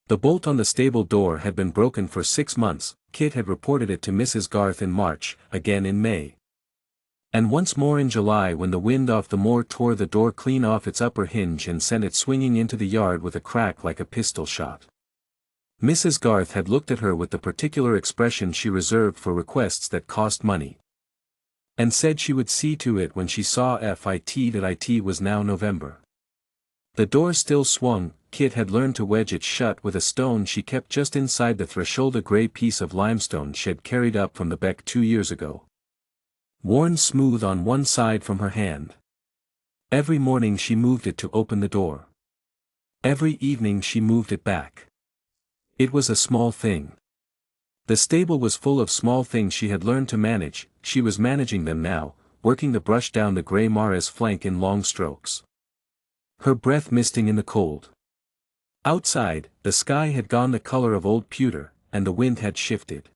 The bolt on the stable door had been broken for 6 months. Kit had reported it to Mrs. Garth in March, again in May. And once more in July when the wind off the moor tore the door clean off its upper hinge and sent it swinging into the yard with a crack like a pistol shot. Mrs. Garth had looked at her with the particular expression she reserved for requests that cost money, and said she would see to it when she saw that it was now November. The door still swung. Kit had learned to wedge it shut with a stone she kept just inside the threshold, a grey piece of limestone she'd carried up from the beck 2 years ago, worn smooth on one side from her hand. Every morning she moved it to open the door. Every evening she moved it back. It was a small thing. The stable was full of small things she had learned to manage. She was managing them now, working the brush down the grey Mara's flank in long strokes, her breath misting in the cold. Outside, the sky had gone the color of old pewter, and the wind had shifted.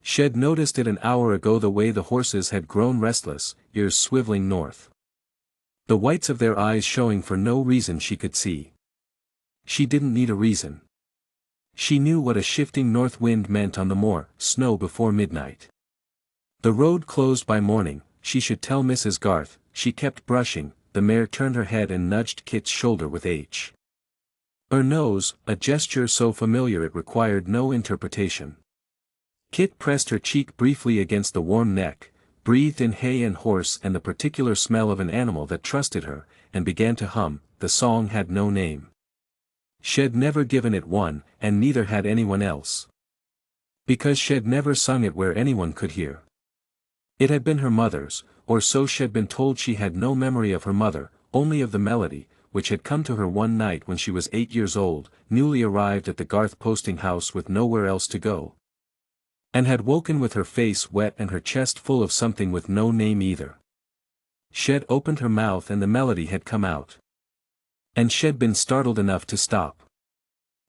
She'd noticed it an hour ago, the way the horses had grown restless, ears swiveling north, the whites of their eyes showing for no reason she could see. She didn't need a reason. She knew what a shifting north wind meant on the moor. Snow before midnight. The road closed by morning. She should tell Mrs. Garth. She kept brushing. The mare turned her head and nudged Kit's shoulder with her nose, a gesture so familiar it required no interpretation. Kit pressed her cheek briefly against the warm neck, breathed in hay and horse and the particular smell of an animal that trusted her, and began to hum. The song had no name. She'd never given it one, and neither had anyone else, because she'd never sung it where anyone could hear. It had been her mother's, or so she'd been told. She had no memory of her mother, only of the melody, which had come to her one night when she was 8 years old, newly arrived at the Garth posting house with nowhere else to go, and had woken with her face wet and her chest full of something with no name either. She'd opened her mouth and the melody had come out, and she'd been startled enough to stop.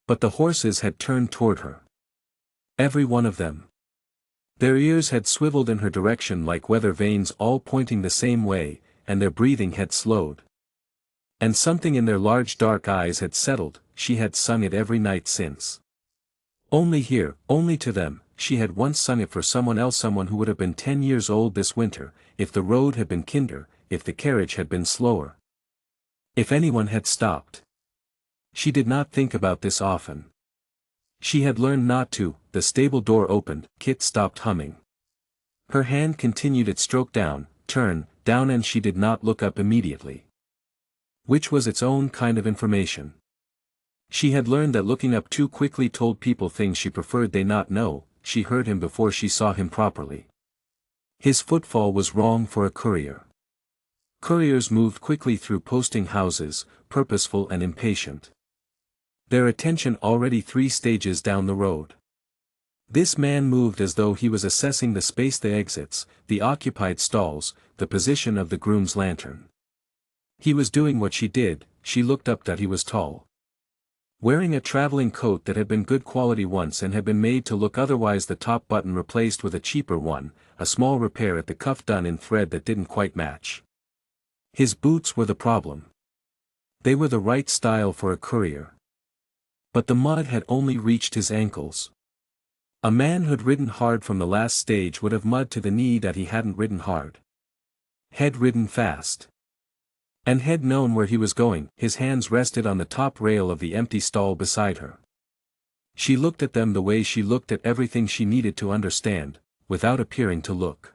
But the horses had turned toward her. Every one of them. Their ears had swiveled in her direction like weather vanes, all pointing the same way, and their breathing had slowed. And something in their large dark eyes had settled. She had sung it every night since. Only here, only to them. She had once sung it for someone else, someone who would have been 10 years old this winter, if the road had been kinder, if the carriage had been slower, if anyone had stopped. She did not think about this often. She had learned not to. The stable door opened. Kit stopped humming. Her hand continued its stroke down, turn, down, and she did not look up immediately, which was its own kind of information. She had learned that looking up too quickly told people things she preferred they not know. She heard him before she saw him properly. His footfall was wrong for a courier. Couriers moved quickly through posting houses, purposeful and impatient, their attention already 3 stages down the road. This man moved as though he was assessing the space, the exits, the occupied stalls, the position of the groom's lantern. He was doing what she did. She looked up. That he was tall, wearing a traveling coat that had been good quality once and had been made to look otherwise, the top button replaced with a cheaper one, a small repair at the cuff done in thread that didn't quite match. His boots were the problem. They were the right style for a courier, but the mud had only reached his ankles. A man who'd ridden hard from the last stage would have mud to the knee. That he hadn't ridden hard, had ridden fast, and had known where he was going. His hands rested on the top rail of the empty stall beside her. She looked at them the way she looked at everything she needed to understand, without appearing to look.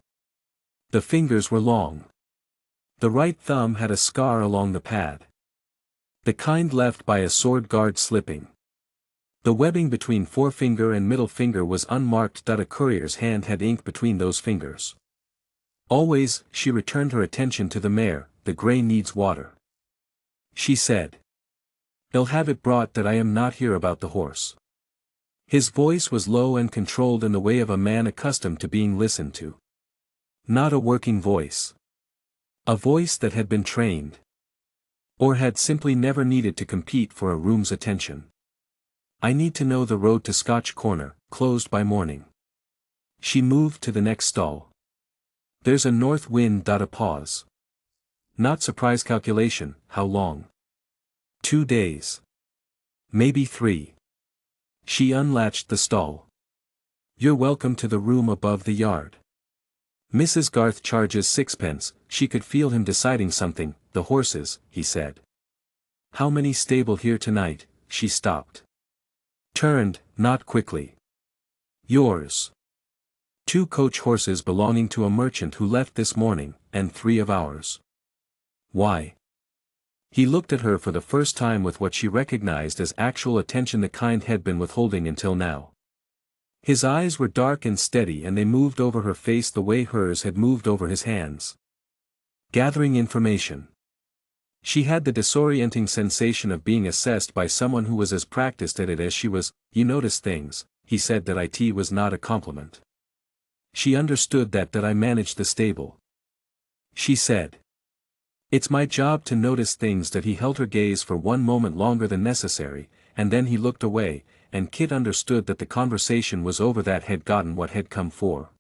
The fingers were long. The right thumb had a scar along the pad, the kind left by a sword guard slipping. The webbing between forefinger and middle finger was unmarked. A courier's hand had ink between those fingers. Always. She returned her attention to the mare. The grey needs water, she said. He'll have it brought. That I am not here about the horse. His voice was low and controlled in the way of a man accustomed to being listened to. Not a working voice. A voice that had been trained, or had simply never needed to compete for a room's attention. I need to know the road to Scotch Corner, closed by morning. She moved to the next stall. There's a north wind. A pause. Not surprise. Calculation. How long? 2 days. Maybe 3. She unlatched the stall. "You're welcome to the room above the yard. Mrs. Garth charges 6 pence." She could feel him deciding something. "The horses," he said. "How many stable here tonight?" She stopped. Turned, not quickly. "Yours. 2 coach horses belonging to a merchant who left this morning, and 3 of ours." "Why?" He looked at her for the first time with what she recognized as actual attention the kind had been withholding until now. His eyes were dark and steady and they moved over her face the way hers had moved over his hands. Gathering information. She had the disorienting sensation of being assessed by someone who was as practiced at it as she was. "You notice things," he said. That it was not a compliment. She understood that I managed the stable. She said. "It's my job to notice things." That he held her gaze for one moment longer than necessary, and then he looked away, and Kit understood that the conversation was over. That had gotten what had come for.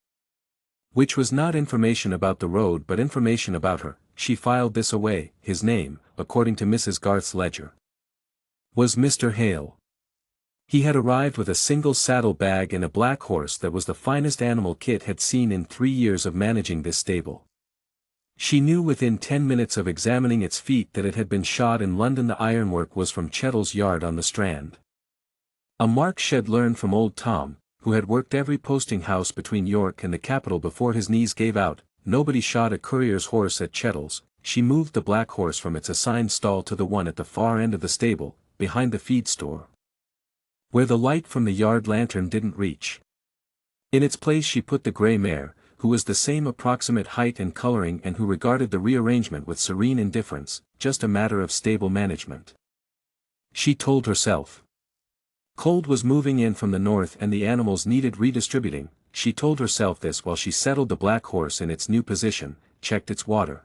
Which was not information about the road but information about her. She filed this away. His name, according to Mrs. Garth's ledger, was Mr. Hale. He had arrived with a single saddle bag and a black horse that was the finest animal Kit had seen in 3 years of managing this stable. She knew within 10 minutes of examining its feet that it had been shod in London. The ironwork was from Chettle's yard on the Strand. A mark she had learned from old Tom, who had worked every posting house between York and the capital before his knees gave out. Nobody shod a courier's horse at Chettle's. She moved the black horse from its assigned stall to the one at the far end of the stable, behind the feed store, where the light from the yard lantern didn't reach. In its place she put the grey mare, who was the same approximate height and coloring and who regarded the rearrangement with serene indifference, just a matter of stable management. She told herself. Cold was moving in from the north and the animals needed redistributing. She told herself this while she settled the black horse in its new position, checked its water,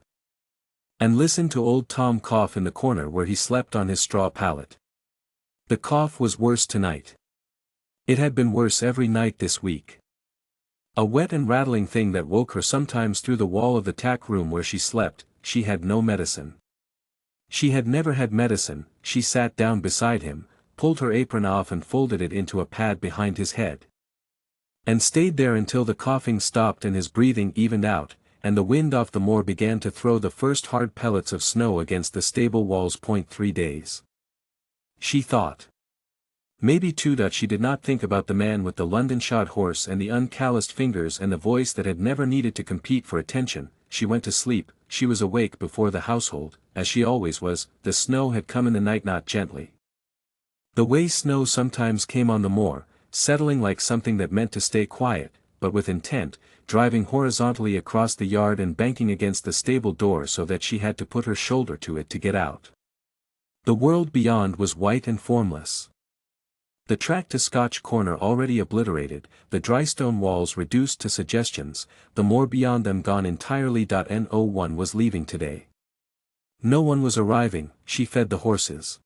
and listened to old Tom cough in the corner where he slept on his straw pallet. The cough was worse tonight. It had been worse every night this week. A wet and rattling thing that woke her sometimes through the wall of the tack room where she slept. She had no medicine. She had never had medicine. She sat down beside him, pulled her apron off and folded it into a pad behind his head, and stayed there until the coughing stopped and his breathing evened out, and the wind off the moor began to throw the first hard pellets of snow against the stable walls. 3 days. She thought. Maybe too that she did not think about the man with the London-shod horse and the uncalloused fingers and the voice that had never needed to compete for attention. She went to sleep. She was awake before the household, as she always was. The snow had come in the night, not gently, the way snow sometimes came on the moor, settling like something that meant to stay quiet, but with intent, driving horizontally across the yard and banking against the stable door so that she had to put her shoulder to it to get out. The world beyond was white and formless. The track to Scotch Corner already obliterated, the dry stone walls reduced to suggestions, the moor beyond them gone entirely. No one was leaving today. No one was arriving. She fed the horses.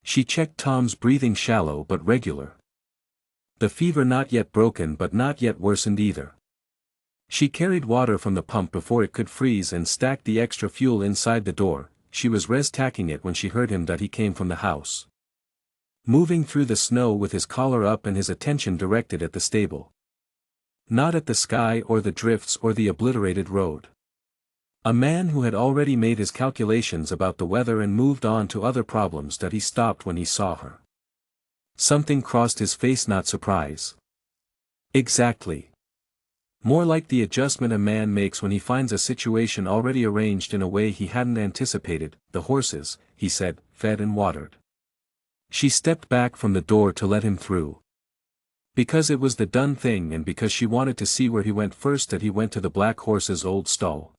She checked Tom's breathing, shallow but regular. The fever not yet broken but not yet worsened either. She carried water from the pump before it could freeze and stacked the extra fuel inside the door. She was res-tacking it when she heard him. He came from the house, moving through the snow with his collar up and his attention directed at the stable, not at the sky or the drifts or the obliterated road. A man who had already made his calculations about the weather and moved on to other problems. He stopped when he saw her. Something crossed his face, not surprise. Exactly. More like the adjustment a man makes when he finds a situation already arranged in a way he hadn't anticipated. "The horses," he said, "fed and watered." She stepped back from the door to let him through. Because it was the done thing and because she wanted to see where he went first. He went to the black horse's old stall,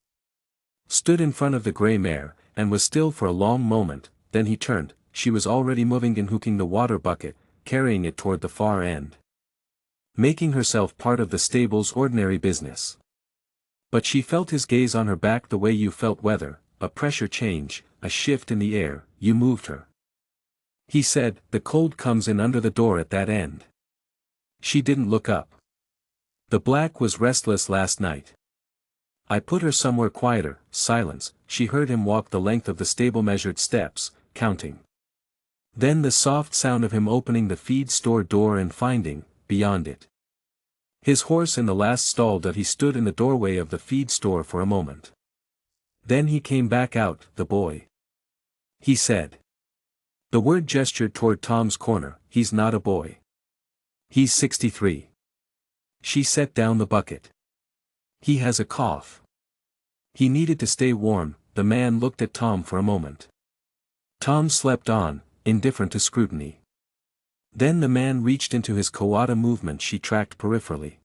stood in front of the grey mare, and was still for a long moment. Then he turned. She was already moving and hooking the water bucket, carrying it toward the far end, making herself part of the stable's ordinary business. But she felt his gaze on her back the way you felt weather, a pressure change, a shift in the air. "You moved her," he said. "The cold comes in under the door at that end." She didn't look up. "The black was restless last night. I put her somewhere quieter." Silence. She heard him walk the length of the stable, measured steps, counting. Then the soft sound of him opening the feed store door and finding, beyond it, his horse in the last stall. That he stood in the doorway of the feed store for a moment. Then he came back out. "The boy," he said. The word gestured toward Tom's corner. "He's not a boy. He's 63. She set down the bucket. "He has a cough. He needed to stay warm." The man looked at Tom for a moment. Tom slept on, indifferent to scrutiny. Then the man reached into his Kawada movement she tracked peripherally,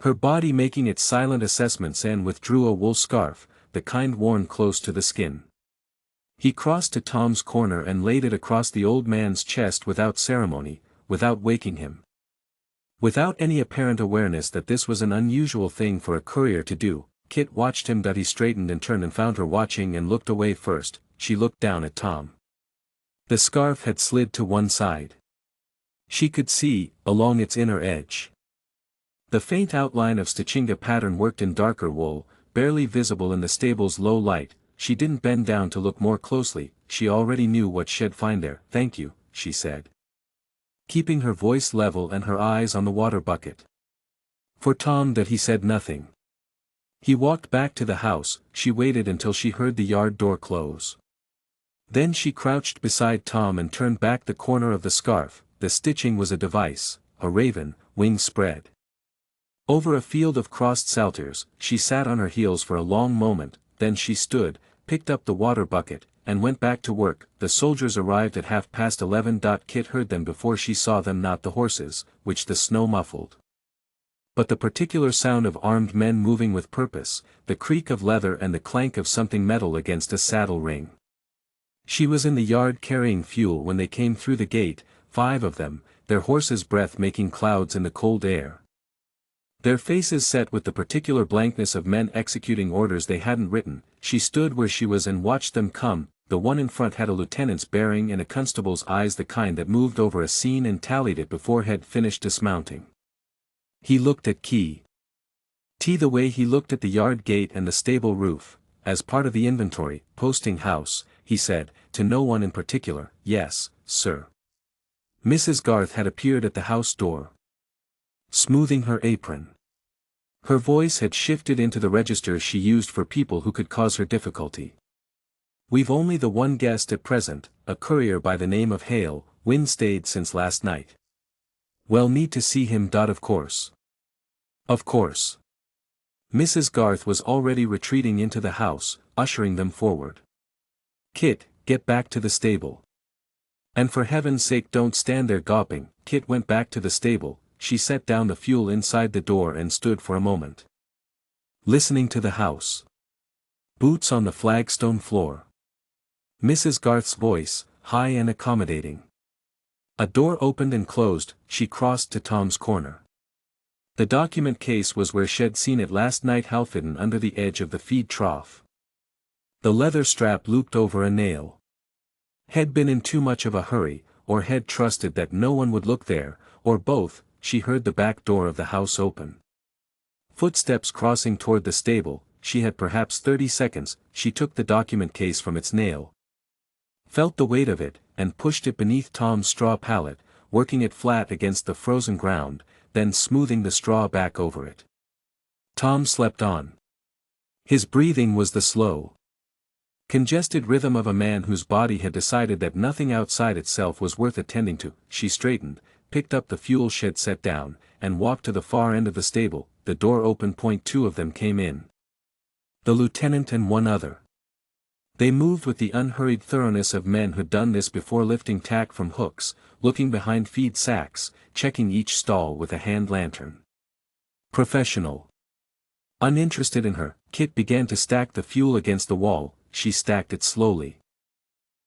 her body making its silent assessments, and withdrew a wool scarf, the kind worn close to the skin. He crossed to Tom's corner and laid it across the old man's chest without ceremony, without waking him. Without any apparent awareness that this was an unusual thing for a courier to do, Kit watched him. That he straightened and turned and found her watching and looked away first. She looked down at Tom. The scarf had slid to one side. She could see, along its inner edge, the faint outline of stitching pattern worked in darker wool, barely visible in the stable's low light. She didn't bend down to look more closely, she already knew what she'd find there. "Thank you," she said, keeping her voice level and her eyes on the water bucket. For Tom that he said nothing. He walked back to the house. She waited until she heard the yard door close. Then she crouched beside Tom and turned back the corner of the scarf. The stitching was a device, a raven, wings spread over a field of crossed salters. She sat on her heels for a long moment, then she stood, picked up the water bucket, and went back to work. The soldiers arrived at 11:30. Kit heard them before she saw them, not the horses, which the snow muffled, but the particular sound of armed men moving with purpose, the creak of leather and the clank of something metal against a saddle ring. She was in the yard carrying fuel when they came through the gate, 5 of them, their horses' breath making clouds in the cold air, their faces set with the particular blankness of men executing orders they hadn't written. She stood where she was and watched them come. The one in front had a lieutenant's bearing and a constable's eyes, the kind that moved over a scene and tallied it before he'd finished dismounting. He looked at T the way he looked at the yard gate and the stable roof. "As part of the inventory, posting house," he said, to no one in particular. "Yes, sir." Mrs. Garth had appeared at the house door, smoothing her apron. Her voice had shifted into the register she used for people who could cause her difficulty. "We've only the one guest at present, a courier by the name of Hale. Wynne stayed since last night. Well, need to see him. Of course. Of course." Mrs. Garth was already retreating into the house, ushering them forward. "Kit, get back to the stable. And for heaven's sake don't stand there gawping." Kit went back to the stable. She set down the fuel inside the door and stood for a moment, listening to the house. Boots on the flagstone floor. Mrs. Garth's voice, high and accommodating. A door opened and closed. She crossed to Tom's corner. The document case was where she'd seen it last night, half hidden under the edge of the feed trough. The leather strap looped over a nail. Had been in too much of a hurry, or had trusted that no one would look there, or both. She heard the back door of the house open. Footsteps crossing toward the stable. She had perhaps 30 seconds. She took the document case from its nail, felt the weight of it, and pushed it beneath Tom's straw pallet, working it flat against the frozen ground, then smoothing the straw back over it. Tom slept on. His breathing was the slow, congested rhythm of a man whose body had decided that nothing outside itself was worth attending to. She straightened, picked up the fuel shed set down, and walked to the far end of the stable. The door opened. 2 of them came in. The lieutenant and one other. They moved with the unhurried thoroughness of men who'd done this before, lifting tack from hooks, looking behind feed sacks, checking each stall with a hand lantern. Professional. Uninterested in her, Kit began to stack the fuel against the wall. She stacked it slowly,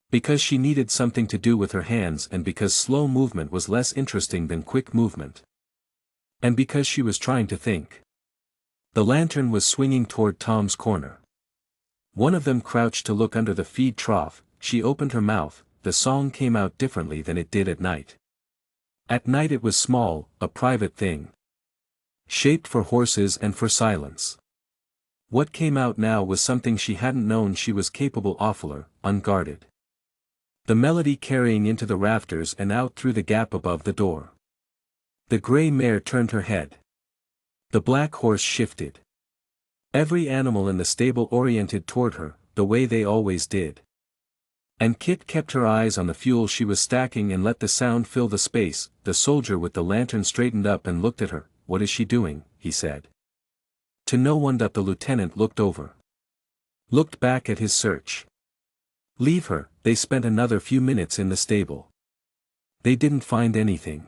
because she needed something to do with her hands, and because slow movement was less interesting than quick movement. And because she was trying to think. The lantern was swinging toward Tom's corner. One of them crouched to look under the feed trough. She opened her mouth. The song came out differently than it did at night. At night it was small, a private thing, shaped for horses and for silence. What came out now was something she hadn't known she was capable of, unguarded. the melody carrying into the rafters and out through the gap above the door. The gray mare turned her head. The black horse shifted. Every animal in the stable oriented toward her, the way they always did. And Kit kept her eyes on the fuel she was stacking and let the sound fill the space. The soldier with the lantern straightened up and looked at her. "What is she doing?" he said. To no one but the lieutenant looked over. Looked back at his search. "Leave her." They spent another few minutes in the stable. They didn't find anything.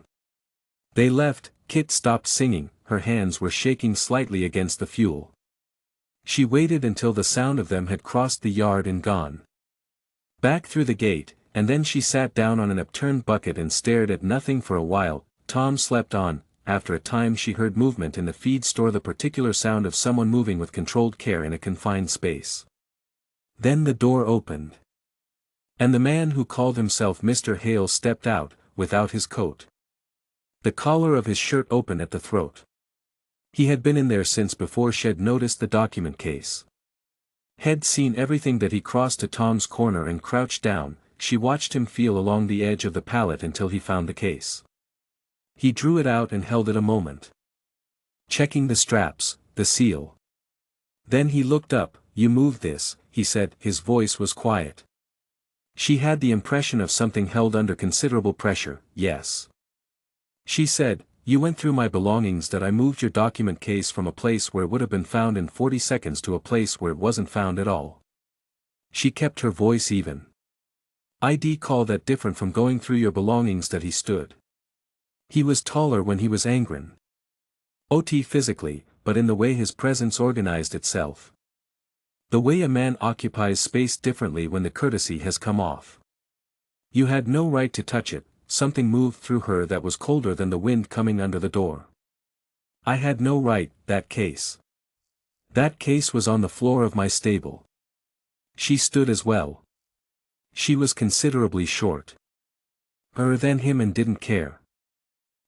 They left. Kit stopped singing, her hands were shaking slightly against the fuel. She waited until the sound of them had crossed the yard and gone back through the gate, and then she sat down on an upturned bucket and stared at nothing for a while. Tom slept on. After a time she heard movement in the feed store, the particular sound of someone moving with controlled care in a confined space. Then the door opened. And the man who called himself Mr. Hale stepped out, without his coat. The collar of his shirt open at the throat. He had been in there since before Shed noticed the document case. Had seen everything that he crossed to Tom's corner and crouched down. She watched him feel along the edge of the pallet until he found the case. He drew it out and held it a moment, checking the straps, the seal. Then he looked up. "You moved this," he said. His voice was quiet. She had the impression of something held under considerable pressure. "Yes." She said, "You went through my belongings that I moved your document case from a place where it would have been found in 40 seconds to a place where it wasn't found at all." She kept her voice even. "I'd call that different from going through your belongings." That he stood. He was taller when he was angry. Ot physically, but in the way his presence organized itself. The way a man occupies space differently when the courtesy has come off. "You had no right to touch it." Something moved through her that was colder than the wind coming under the door. "I had no right." That case. That case was on the floor of my stable." She stood as well. She was considerably short. Her than him and didn't care.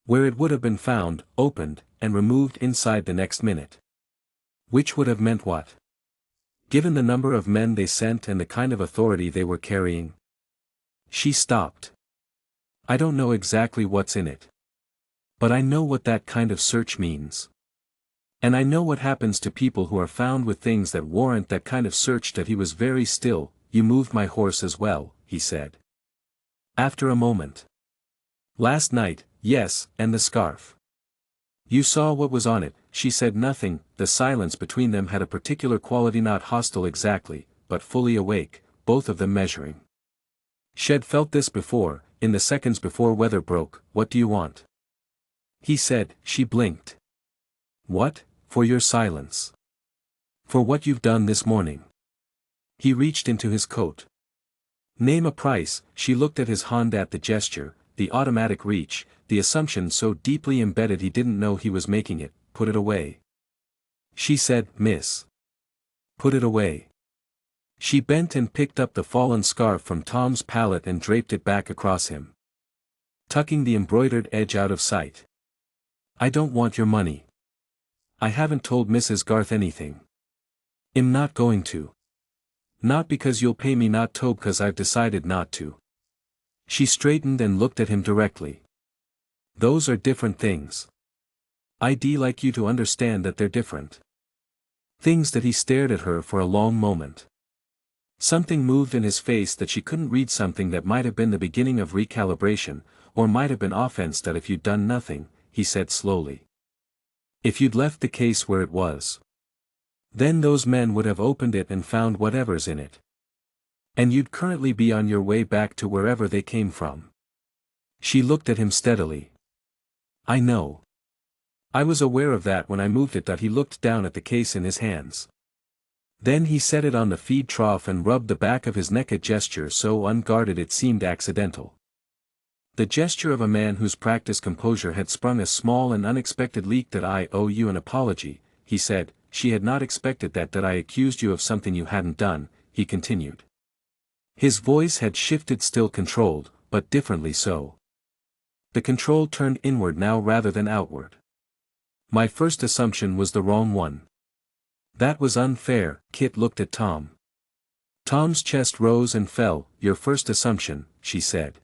Where it would have been found, opened, and removed inside the next minute. Which would have meant what? Given the number of men they sent and the kind of authority they were carrying. She stopped. "I don't know exactly what's in it. But I know what that kind of search means. And I know what happens to people who are found with things that warrant that kind of search." That he was very still. "You moved my horse as well," he said. After a moment. "Last night." "Yes, and the scarf." "You saw what was on it." She said nothing. The silence between them had a particular quality, not hostile exactly, but fully awake, both of them measuring. Shed felt this before, in the seconds before weather broke. "What do you want?" he said. She blinked. "What?" "For your silence. For what you've done this morning." He reached into his coat. "Name a price." She looked at his hand, at the gesture, the automatic reach, the assumption so deeply embedded he didn't know he was making it. "Put it away." She said, "Miss." "Put it away." She bent and picked up the fallen scarf from Tom's pallet and draped it back across him, tucking the embroidered edge out of sight. "I don't want your money. I haven't told Mrs. Garth anything. I'm not going to. Not because you'll pay me, not to, because I've decided not to." She straightened and looked at him directly. "Those are different things. I'd like you to understand that they're different things." That he stared at her for a long moment. Something moved in his face that she couldn't read, something that might have been the beginning of recalibration, or might have been offense. "That if you'd done nothing," he said slowly. "If you'd left the case where it was, then those men would have opened it and found whatever's in it. And you'd currently be on your way back to wherever they came from." She looked at him steadily. "I know. I was aware of that when I moved it." That he looked down at the case in his hands. Then he set it on the feed trough and rubbed the back of his neck, a gesture so unguarded it seemed accidental. The gesture of a man whose practiced composure had sprung a small and unexpected leak. "That I owe you an apology," he said. She had not expected that. "That I accused you of something you hadn't done," he continued. His voice had shifted, still controlled, but differently so. The control turned inward now rather than outward. "My first assumption was the wrong one. That was unfair." Kit looked at Tom. Tom's chest rose and fell. Your first assumption, she said.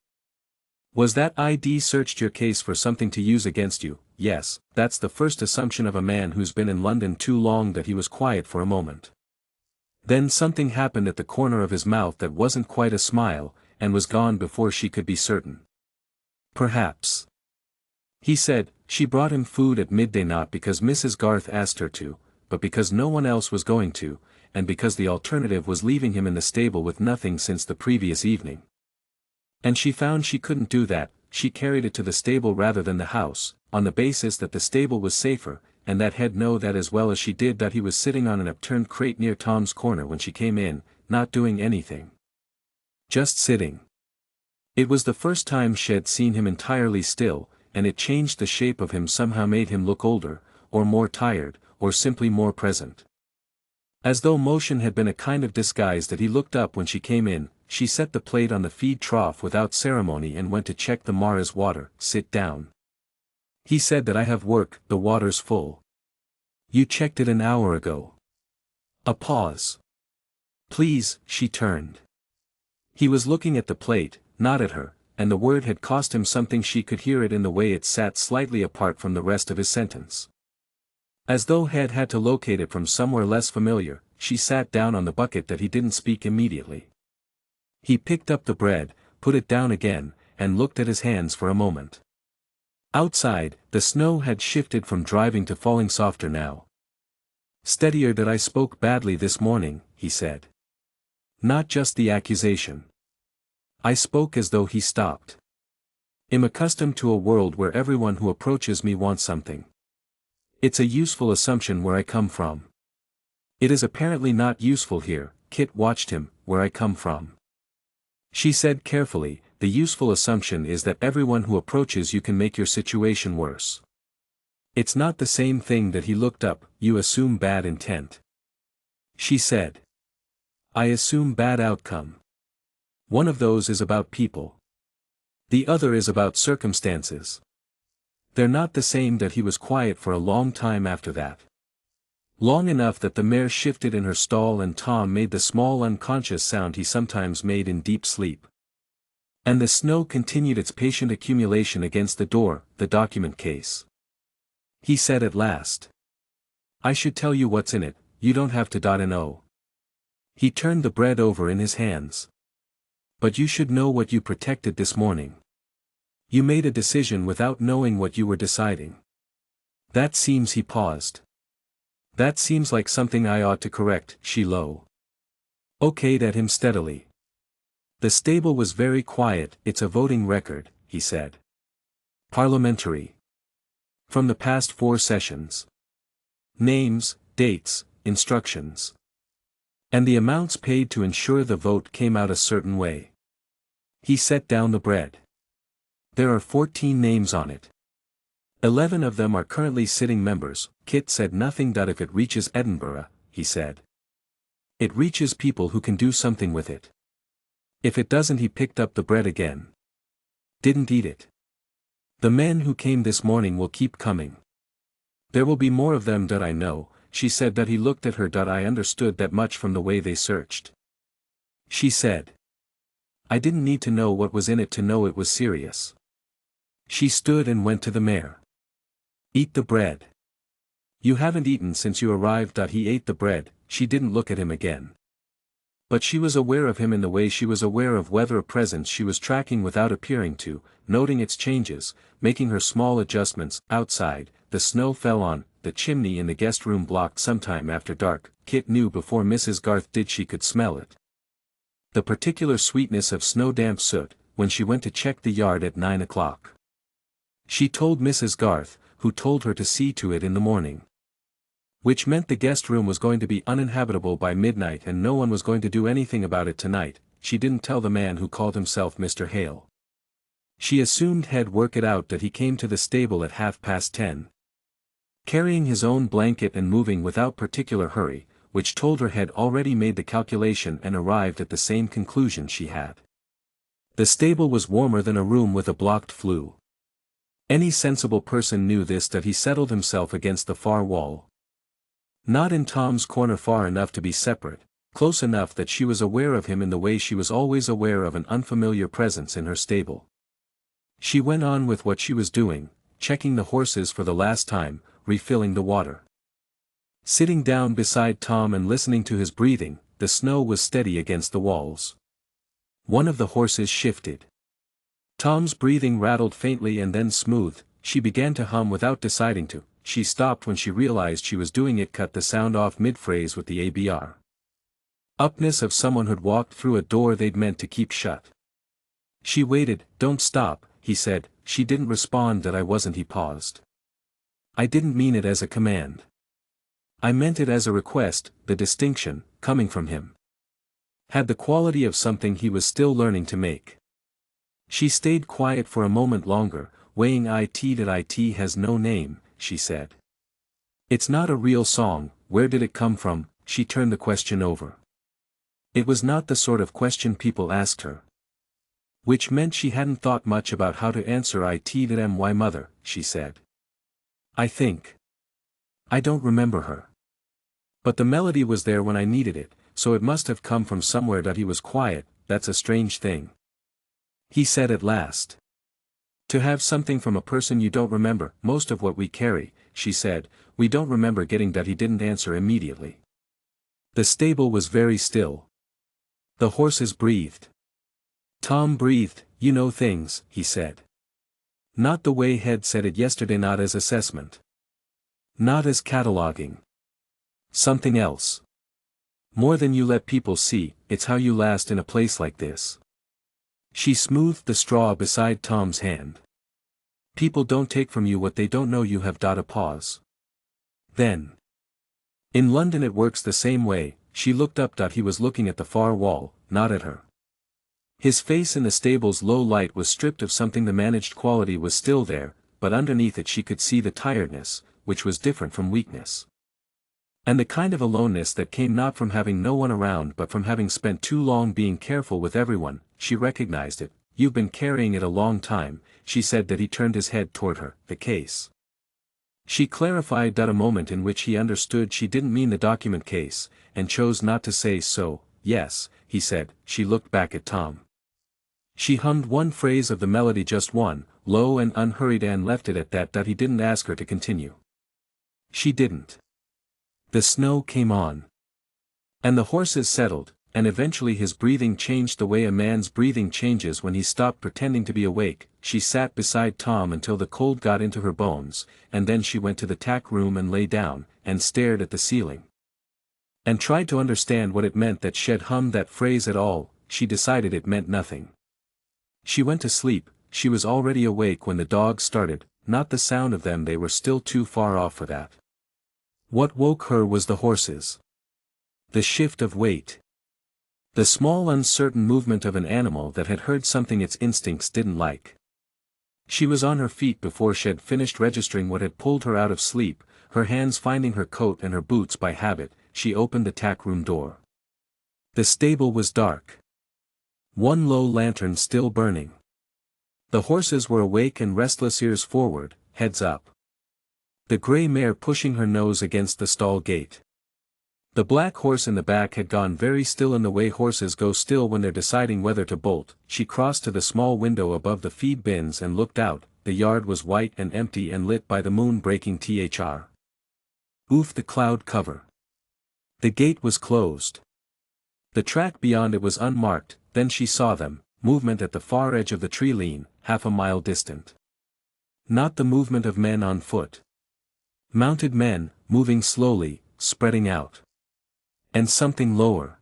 Was that ID searched your case for something to use against you? Yes, that's the first assumption of a man who's been in London too long. That he was quiet for a moment. Then something happened at the corner of his mouth that wasn't quite a smile, and was gone before she could be certain. Perhaps. He said, she brought him food at midday not because Mrs. Garth asked her to, but because no one else was going to, and because the alternative was leaving him in the stable with nothing since the previous evening. And she found she couldn't do that. She carried it to the stable rather than the house, on the basis that the stable was safer, and that he'd know that as well as she did. That he was sitting on an upturned crate near Tom's corner when she came in, not doing anything. Just sitting. It was the first time she'd seen him entirely still, and it changed the shape of him, somehow made him look older, or more tired, or simply more present. As though motion had been a kind of disguise. That he looked up when she came in. She set the plate on the feed trough without ceremony and went to check the Mara's water. Sit down. He said, that I have work, the water's full. You checked it an hour ago. A pause. Please, she turned. He was looking at the plate, not at her, and the word had cost him something. She could hear it in the way it sat slightly apart from the rest of his sentence. As though he'd had to locate it from somewhere less familiar. She sat down on the bucket. That he didn't speak immediately. He picked up the bread, put it down again, and looked at his hands for a moment. Outside, the snow had shifted from driving to falling softer now. Steadier. That I spoke badly this morning, he said. Not just the accusation. I spoke as though. He stopped. I'm accustomed to a world where everyone who approaches me wants something. It's a useful assumption where I come from. It is apparently not useful here. Kit watched him. Where I come from. She said carefully, the useful assumption is that everyone who approaches you can make your situation worse. It's not the same thing. That he looked up. You assume bad intent. She said. I assume bad outcome. One of those is about people. The other is about circumstances. They're not the same. That he was quiet for a long time after that. Long enough that the mare shifted in her stall and Tom made the small unconscious sound he sometimes made in deep sleep. And the snow continued its patient accumulation against the door. The document case. He said at last. I should tell you what's in it. You don't have to know. He turned the bread over in his hands. But you should know what you protected this morning. You made a decision without knowing what you were deciding. That seems. He paused. That seems like something I ought to correct. She okayed at him steadily. The stable was very quiet. It's a voting record, he said. Parliamentary. From the past 4 sessions. Names, dates, instructions. And the amounts paid to ensure the vote came out a certain way. He set down the bread. There are 14 names on it. 11 of them are currently sitting members. Kit said nothing. If it reaches Edinburgh, he said. It reaches people who can do something with it. If it doesn't. He picked up the bread again. Didn't eat it. The men who came this morning will keep coming. There will be more of them. I know, she said. That he looked at her. I understood that much from the way they searched. She said. I didn't need to know what was in it to know it was serious. She stood and went to the mare. Eat the bread. You haven't eaten since you arrived. He ate the bread. She didn't look at him again. But she was aware of him in the way she was aware of whether a presence she was tracking without appearing to, noting its changes, making her small adjustments. Outside, the snow fell on. The chimney in the guest room blocked sometime after dark. Kit knew before Mrs. Garth did. She could smell it. The particular sweetness of snow-damp soot, when she went to check the yard at 9 o'clock. She told Mrs. Garth, who told her to see to it in the morning. Which meant the guest room was going to be uninhabitable by midnight and no one was going to do anything about it tonight. She didn't tell the man who called himself Mr. Hale. She assumed he'd work it out. That he came to the stable at 10:30. Carrying his own blanket and moving without particular hurry, which told her he'd already made the calculation and arrived at the same conclusion she had. The stable was warmer than a room with a blocked flue. Any sensible person knew this. That he settled himself against the far wall. Not in Tom's corner, far enough to be separate, close enough that she was aware of him in the way she was always aware of an unfamiliar presence in her stable. She went on with what she was doing, checking the horses for the last time, refilling the water. Sitting down beside Tom and listening to his breathing, the snow was steady against the walls. One of the horses shifted. Tom's breathing rattled faintly and then smoothed. She began to hum without deciding to. She stopped when she realized she was doing it, cut the sound off mid-phrase with the ABR. Upness of someone who'd walked through a door they'd meant to keep shut. She waited. "Don't stop," he said. She didn't respond that I wasn't. He paused. "I didn't mean it as a command. I meant it as a request." The distinction, coming from him, had the quality of something he was still learning to make. She stayed quiet for a moment longer, weighing it. "It has no name," she said. "It's not a real song. Where did it come from?" She turned the question over. It was not the sort of question people asked her. Which meant she hadn't thought much about how to answer it. "My mother," she said. "I think. I don't remember her. But the melody was there when I needed it, so it must have come from somewhere." He was quiet. "That's a strange thing," he said at last. "To have something from a person you don't remember." "Most of what we carry," she said, "we don't remember getting." He didn't answer immediately. The stable was very still. The horses breathed. Tom breathed. "You know things," he said. "Not the way Head said it yesterday, not as assessment. Not as cataloging. Something else. More than you let people see. It's how you last in a place like this." She smoothed the straw beside Tom's hand. "People don't take from you what they don't know you have." A pause. Then. "In London it works the same way." She looked up. He was looking at the far wall, not at her. His face in the stable's low light was stripped of something. The managed quality was still there, but underneath it she could see the tiredness, which was different from weakness. And the kind of aloneness that came not from having no one around but from having spent too long being careful with everyone. She recognized it. "You've been carrying it a long time," she said. He turned his head toward her. "The case." She clarified. A moment in which he understood she didn't mean the document case, and chose not to say so. "Yes," he said. She looked back at Tom. She hummed one phrase of the melody, just one, low and unhurried, and left it at that. He didn't ask her to continue. She didn't. The snow came on. And the horses settled, and eventually his breathing changed the way a man's breathing changes when he stopped pretending to be awake. She sat beside Tom until the cold got into her bones, and then she went to the tack room and lay down, and stared at the ceiling. And tried to understand what it meant that Shed hummed that phrase at all. She decided it meant nothing. She went to sleep. She was already awake when the dogs started, not the sound of them. They were still too far off for that. What woke her was the horses. The shift of weight. The small uncertain movement of an animal that had heard something its instincts didn't like. She was on her feet before Shed finished registering what had pulled her out of sleep, her hands finding her coat and her boots by habit. She opened the tack room door. The stable was dark. One low lantern still burning. The horses were awake and restless, ears forward, heads up. The gray mare pushing her nose against the stall gate. The black horse in the back had gone very still, in the way horses go still when they're deciding whether to bolt. She crossed to the small window above the feed bins and looked out. The yard was white and empty and lit by the moon breaking thr. Oof, the cloud cover. The gate was closed. The track beyond it was unmarked. Then she saw them, movement at the far edge of the tree line, half a mile distant. Not the movement of men on foot. Mounted men, moving slowly, spreading out. And something lower.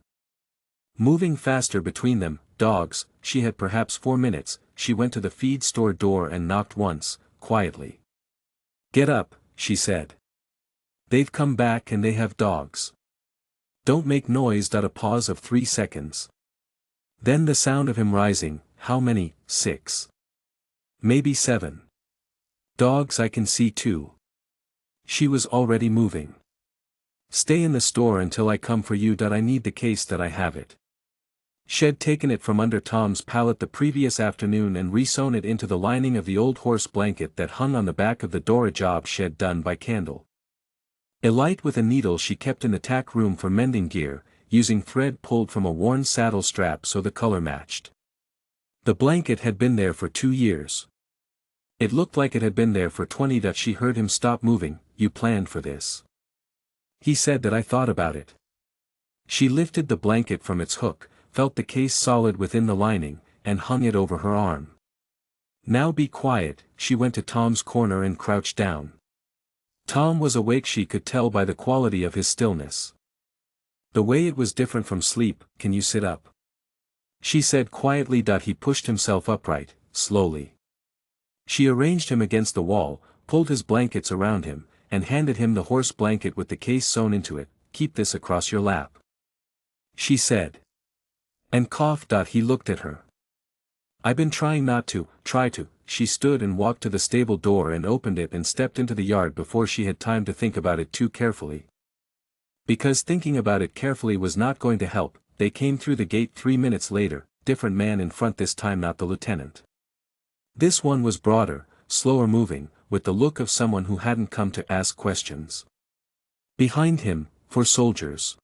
Moving faster between them, dogs. She had perhaps 4 minutes. She went to the feed store door and knocked once, quietly. "Get up," she said. "They've come back and they have dogs. Don't make noise." A pause of 3 seconds. Then the sound of him rising. "How many?" 6. "Maybe 7. Dogs I can see too." She was already moving. "Stay in the store until I come for you. I need the case. I have it." Shed taken it from under Tom's pallet the previous afternoon and resewn it into the lining of the old horse blanket that hung on the back of the door, a job Shed done by candle. A light with a needle she kept in the tack room for mending gear. using thread pulled from a worn saddle strap so the color matched. The blanket had been there for 2 years. It looked like it had been there for 20. She heard him stop moving. You planned for this. He said that I thought about it. She lifted the blanket from its hook, felt the case solid within the lining, and hung it over her arm. Now be quiet, she went to Tom's corner and crouched down. Tom was awake, she could tell by the quality of his stillness. The way it was different from sleep. Can you sit up? She said quietly. He pushed himself upright, slowly. She arranged him against the wall, pulled his blankets around him, and handed him the horse blanket with the case sewn into it. Keep this across your lap, she said. And coughed. He looked at her. I've been trying not to, She stood and walked to the stable door and opened it and stepped into the yard before she had time to think about it too carefully. Because thinking about it carefully was not going to help, they came through the gate 3 minutes later, different man in front this time, not the lieutenant. This one was broader, slower moving, with the look of someone who hadn't come to ask questions. Behind him, 4 soldiers.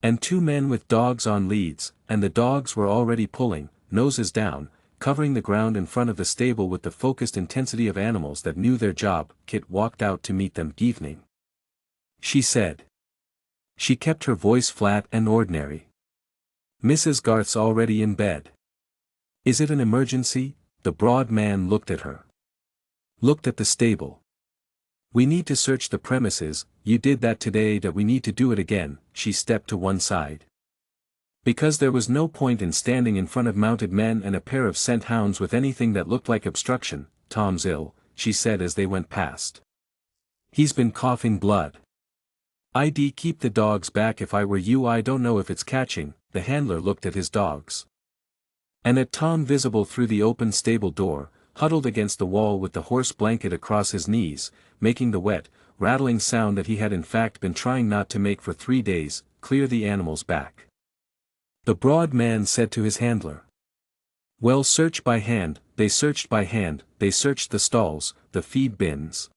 And 2 men with dogs on leads, and the dogs were already pulling, noses down, covering the ground in front of the stable with the focused intensity of animals that knew their job. Kit walked out to meet them. Evening, she said. She kept her voice flat and ordinary. Mrs. Garth's already in bed. Is it an emergency? The broad man looked at her. Looked at the stable. We need to search the premises. You did that today. We need to do it again. She stepped to one side. Because there was no point in standing in front of mounted men and a pair of scent hounds with anything that looked like obstruction. Tom's ill, she said as they went past. He's been coughing blood. I'd keep the dogs back if I were you. I don't know if it's catching. The handler looked at his dogs. And at Tom, visible through the open stable door, huddled against the wall with the horse blanket across his knees, making the wet, rattling sound that he had in fact been trying not to make for 3 days. Clear the animals back, the broad man said to his handler. Well, search by hand. They searched by hand. They searched the stalls, the feed bins,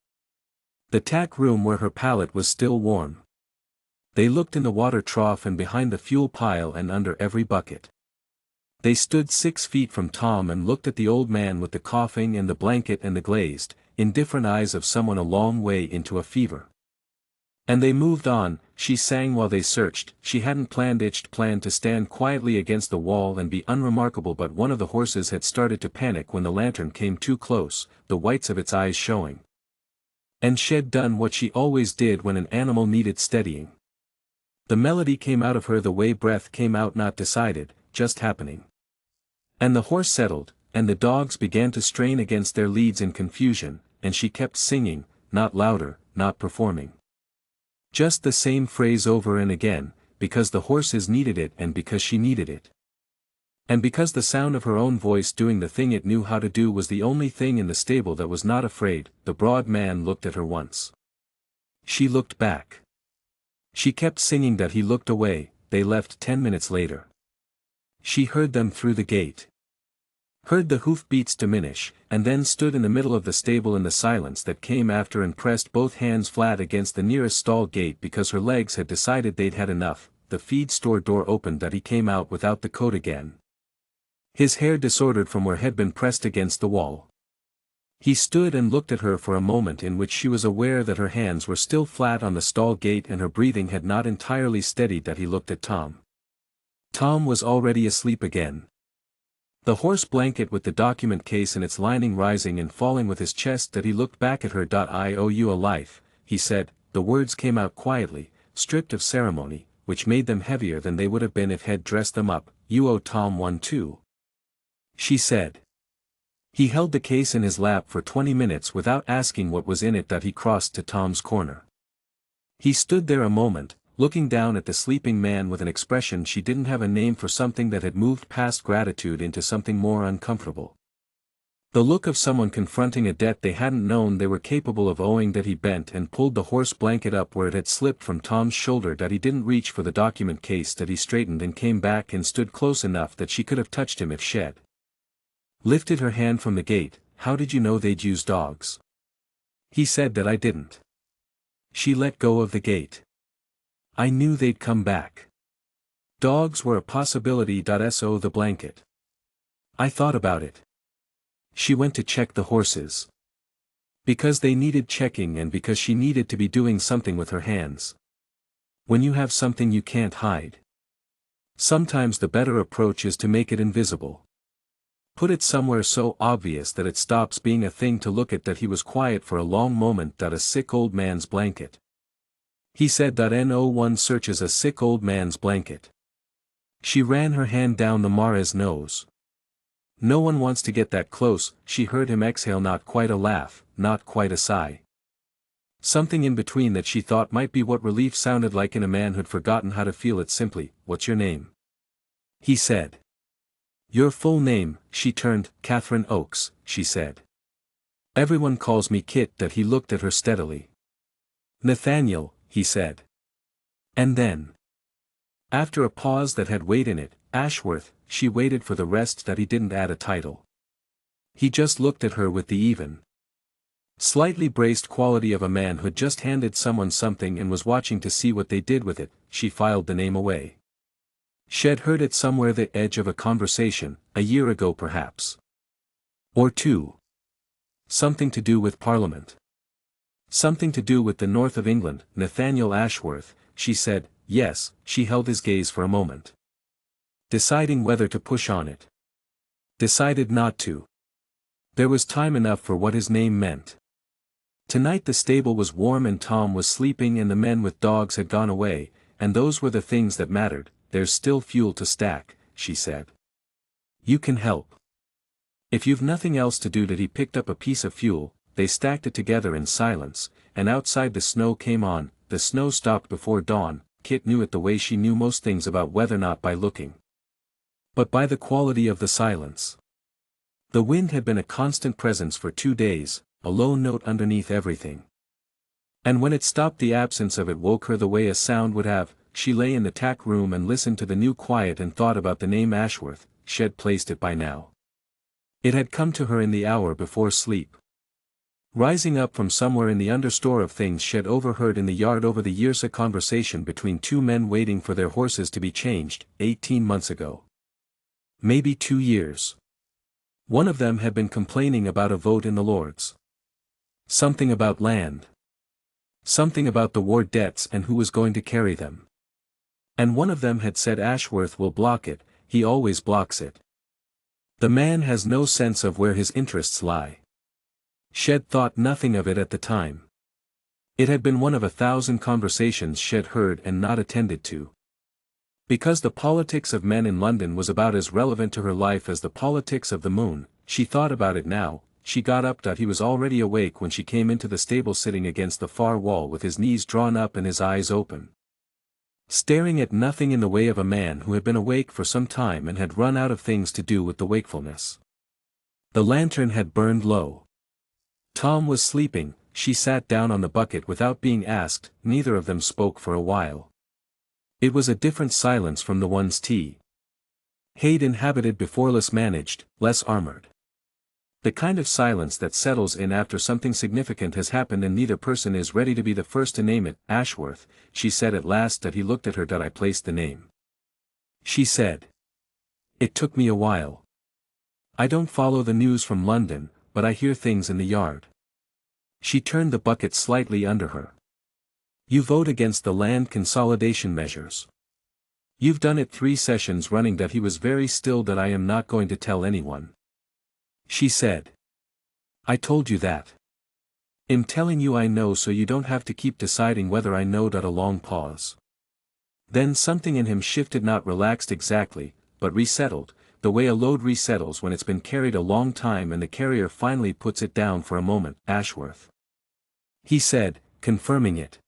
the tack room where her pallet was still warm. They looked in the water trough and behind the fuel pile and under every bucket. They stood 6 feet from Tom and looked at the old man with the coughing and the blanket and the glazed, indifferent eyes of someone a long way into a fever. And they moved on, she sang while they searched. She hadn't planned to stand quietly against the wall and be unremarkable, but one of the horses had started to panic when the lantern came too close, the whites of its eyes showing. And she'd done what she always did when an animal needed steadying. The melody came out of her the way breath came out, not decided, just happening. And the horse settled, and the dogs began to strain against their leads in confusion, and she kept singing, not louder, not performing. Just the same phrase over and again, because the horses needed it and because she needed it. And because the sound of her own voice doing the thing it knew how to do was the only thing in the stable that was not afraid. The broad man looked at her once. She looked back. She kept singing. He looked away. They left 10 minutes later. She heard them through the gate. Heard the hoofbeats diminish, and then stood in the middle of the stable in the silence that came after and pressed both hands flat against the nearest stall gate because her legs had decided they'd had enough. The feed store door opened. He came out without the coat again, his hair disordered from where had been pressed against the wall. He stood and looked at her for a moment in which she was aware that her hands were still flat on the stall gate and her breathing had not entirely steadied. He looked at Tom. Tom was already asleep again. The horse blanket with the document case and its lining rising and falling with his chest. He looked back at her. I owe you a life, he said. The words came out quietly, stripped of ceremony, which made them heavier than they would have been if he'd dressed them up. You owe Tom one too, she said. He held the case in his lap for 20 minutes without asking what was in it. He crossed to Tom's corner. He stood there a moment, looking down at the sleeping man with an expression she didn't have a name for, something that had moved past gratitude into something more uncomfortable. The look of someone confronting a debt they hadn't known they were capable of owing. He bent and pulled the horse blanket up where it had slipped from Tom's shoulder. He didn't reach for the document case. He straightened and came back and stood close enough that she could have touched him if she'd lifted her hand from the gate. How did you know they'd use dogs? He said. That I didn't. She let go of the gate. I knew they'd come back. Dogs were a possibility. So the blanket. I thought about it. She went to check the horses. Because they needed checking and because she needed to be doing something with her hands. When you have something you can't hide, sometimes the better approach is to make it invisible. Put it somewhere so obvious that it stops being a thing to look at. That he was quiet for a long moment. A sick old man's blanket. He said. No one searches a sick old man's blanket. She ran her hand down the Mara's nose. No one wants to get that close. She heard him exhale, not quite a laugh, not quite a sigh. Something in between that she thought might be what relief sounded like in a man who'd forgotten how to feel it. Simply, "What's your name?" he said. "Your full name?" She turned. "Catherine Oakes," she said. "Everyone calls me Kit." That he looked at her steadily. "Nathaniel," he said. And then, after a pause that had weight in it, "Ashworth." She waited for the rest. That he didn't add a title. He just looked at her with the even, slightly braced quality of a man who'd just handed someone something and was watching to see what they did with it. She filed the name away. She'd heard it somewhere, the edge of a conversation, a year ago perhaps. Or two. Something to do with Parliament. Something to do with the north of England. Nathaniel Ashworth, she said. Yes. She held his gaze for a moment, deciding whether to push on it. Decided not to. There was time enough for what his name meant. Tonight the stable was warm and Tom was sleeping and the men with dogs had gone away, and those were the things that mattered. There's still fuel to stack, she said. You can help. If you've nothing else to do. That he picked up a piece of fuel, they stacked it together in silence, and outside the snow came on. The snow stopped before dawn. Kit knew it the way she knew most things about weather, not by looking, but by the quality of the silence. The wind had been a constant presence for 2 days, a low note underneath everything. And when it stopped, the absence of it woke her the way a sound would have. She lay in the tack room and listened to the new quiet and thought about the name Ashworth. She'd placed it by now. It had come to her in the hour before sleep. Rising up from somewhere in the understore of things she'd overheard in the yard over the years, a conversation between two men waiting for their horses to be changed, 18 months ago. Maybe 2 years. One of them had been complaining about a vote in the Lords. Something about land. Something about the war debts and who was going to carry them. And one of them had said, "Ashworth will block it, he always blocks it. The man has no sense of where his interests lie." She'd thought nothing of it at the time. It had been one of 1,000 conversations she'd heard and not attended to. Because the politics of men in London was about as relevant to her life as the politics of the moon, she thought about it now. She got up. He was already awake when she came into the stable, sitting against the far wall with his knees drawn up and his eyes open, staring at nothing, in the way of a man who had been awake for some time and had run out of things to do with the wakefulness. The lantern had burned low. Tom was sleeping. She sat down on the bucket without being asked. Neither of them spoke for a while. It was a different silence from the ones T. Haid inhabited before, less managed, less armored. The kind of silence that settles in after something significant has happened and neither person is ready to be the first to name it. "Ashworth," she said at last. He looked at her. "I placed the name," she said. "It took me a while. I don't follow the news from London, but I hear things in the yard." She turned the bucket slightly under her. "You vote against the land consolidation measures. You've done it 3 sessions running." He was very still. "I am not going to tell anyone," she said. "I told you that. I'm telling you I know, so you don't have to keep deciding whether I know." A long pause. Then something in him shifted, not relaxed exactly, but resettled, the way a load resettles when it's been carried a long time and the carrier finally puts it down for a moment. "Ashworth," he said, confirming it.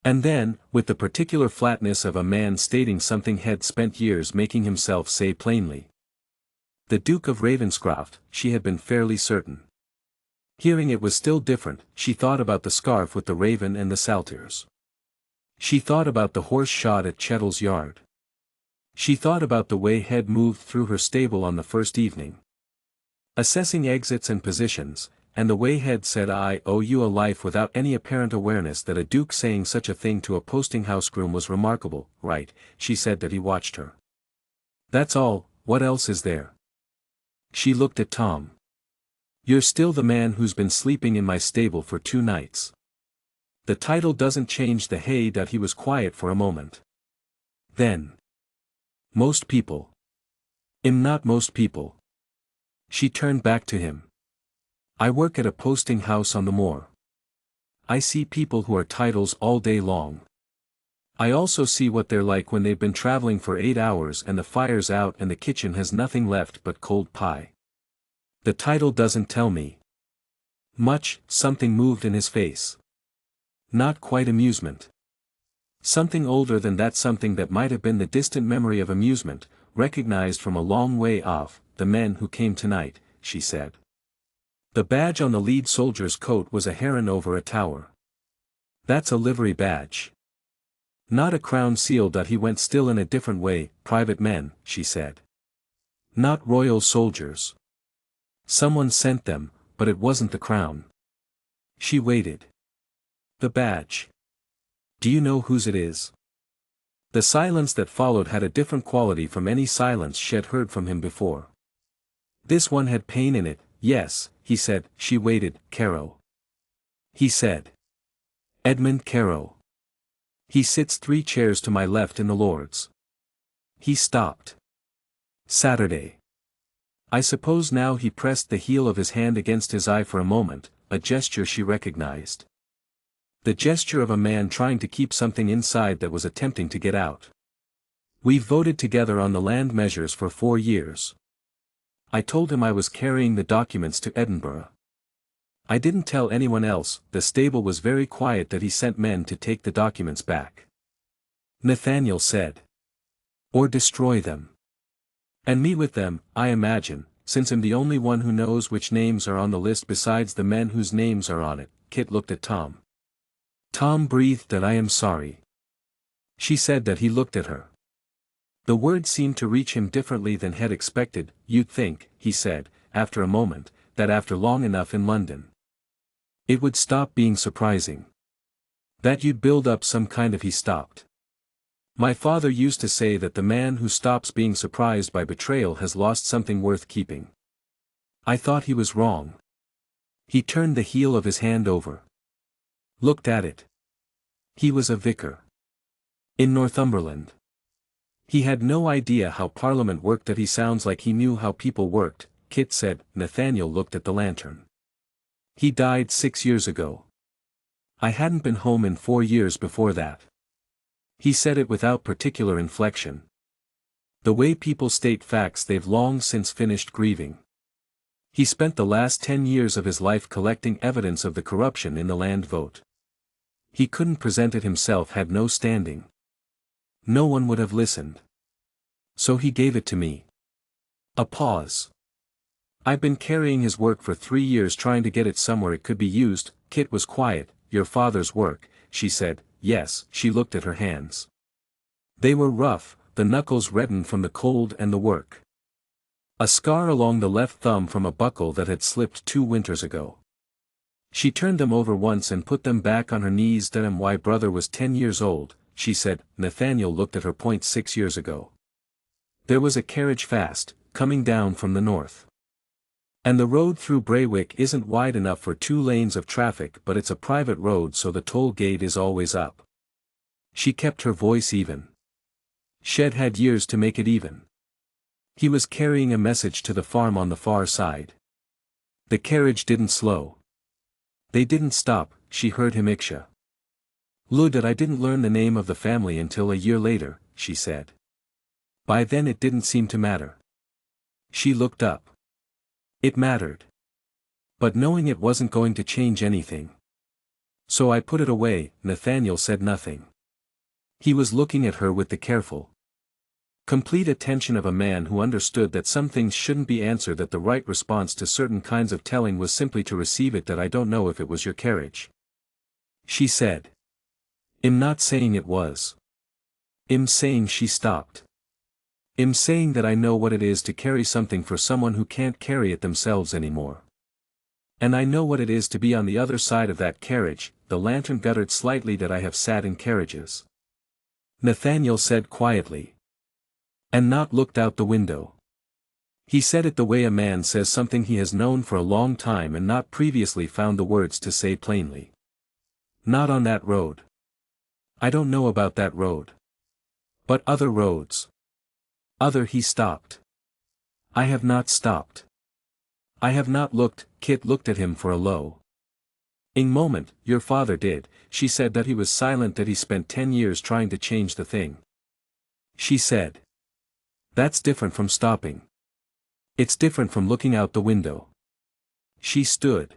And then, with the particular flatness of a man stating something he'd spent years making himself say plainly. "The Duke of Ravenscroft," she had been fairly certain. Hearing it was still different. She thought about the scarf with the raven and the saltires. She thought about the horse shod at Chettle's yard. She thought about the way Head moved through her stable on the first evening, assessing exits and positions, and the way Head said I owe you a life without any apparent awareness that a duke saying such a thing to a posting house groom was remarkable, right? She said that he watched her. That's all, what else is there? She looked at Tom. You're still the man who's been sleeping in my stable for 2 nights. The title doesn't change the hey. He was quiet for a moment. Then. Most people. Not most people. She turned back to him. I work at a posting house on the moor. I see people who are titles all day long. I also see what they're like when they've been traveling for 8 hours and the fire's out and the kitchen has nothing left but cold pie. The title doesn't tell me much. Something moved in his face. Not quite amusement. Something older than that, something that might have been the distant memory of amusement, recognized from a long way off. The men who came tonight, she said. The badge on the lead soldier's coat was a heron over a tower. That's a livery badge. Not a crown seal. He went still in a different way. Private men, she said. Not royal soldiers. Someone sent them, but it wasn't the crown. She waited. The badge. Do you know whose it is? The silence that followed had a different quality from any silence she had heard from him before. This one had pain in it. Yes, he said. She waited. Carow. He said. Edmund Carow. He sits 3 chairs to my left in the Lords. He stopped. Saturday. I suppose now. He pressed the heel of his hand against his eye for a moment, a gesture she recognized. The gesture of a man trying to keep something inside that was attempting to get out. We've voted together on the land measures for 4 years. I told him I was carrying the documents to Edinburgh. I didn't tell anyone else. The stable was very quiet that he sent men to take the documents back. Nathaniel said. Or destroy them. And me with them, I imagine, since I'm the only one who knows which names are on the list besides the men whose names are on it. Kit looked at Tom. Tom breathed that I am sorry. She said that he looked at her. The words seemed to reach him differently than had expected. You'd think, he said, after a moment, that after long enough in London, it would stop being surprising. That you'd build up some kind of. He stopped. My father used to say that the man who stops being surprised by betrayal has lost something worth keeping. I thought he was wrong. He turned the heel of his hand over. Looked at it. He was a vicar. In Northumberland. He had no idea how Parliament worked. That he sounds like he knew how people worked, Kit said. Nathaniel looked at the lantern. He died 6 years ago. I hadn't been home in 4 years before that. He said it without particular inflection. The way people state facts, they've long since finished grieving. He spent the last 10 years of his life collecting evidence of the corruption in the land vote. He couldn't present it himself, had no standing. No one would have listened. So he gave it to me. A pause. I've been carrying his work for 3 years, trying to get it somewhere it could be used. Kit was quiet. Your father's work, she said. Yes. She looked at her hands. They were rough, the knuckles reddened from the cold and the work. A scar along the left thumb from a buckle that had slipped 2 winters ago. She turned them over once and put them back on her knees. My brother was 10 years old, she said. Nathaniel looked at her. 6 years ago. There was a carriage fast, coming down from the north. And the road through Braywick isn't wide enough for 2 lanes of traffic, but it's a private road, so the toll gate is always up. She kept her voice even. Shed had years to make it even. He was carrying a message to the farm on the far side. The carriage didn't slow. They didn't stop. She heard him iksha. That I didn't learn the name of the family until a year later, she said. By then it didn't seem to matter. She looked up. It mattered. But knowing it wasn't going to change anything. So I put it away. Nathaniel said nothing. He was looking at her with the careful, complete attention of a man who understood that some things shouldn't be answered, that the right response to certain kinds of telling was simply to receive it. That I don't know if it was your carriage. She said. I'm not saying it was. I'm saying. She stopped. I'm saying that I know what it is to carry something for someone who can't carry it themselves anymore. And I know what it is to be on the other side of that carriage. The lantern guttered slightly that I have sat in carriages. Nathaniel said quietly. And not looked out the window. He said it the way a man says something he has known for a long time and not previously found the words to say plainly. Not on that road. I don't know about that road. But other roads. He stopped. I have not stopped. I have not looked. Kit looked at him for a low-ing moment. Your father did. She said that he was silent, that he spent 10 years trying to change the thing. She said. That's different from stopping. It's different from looking out the window. She stood.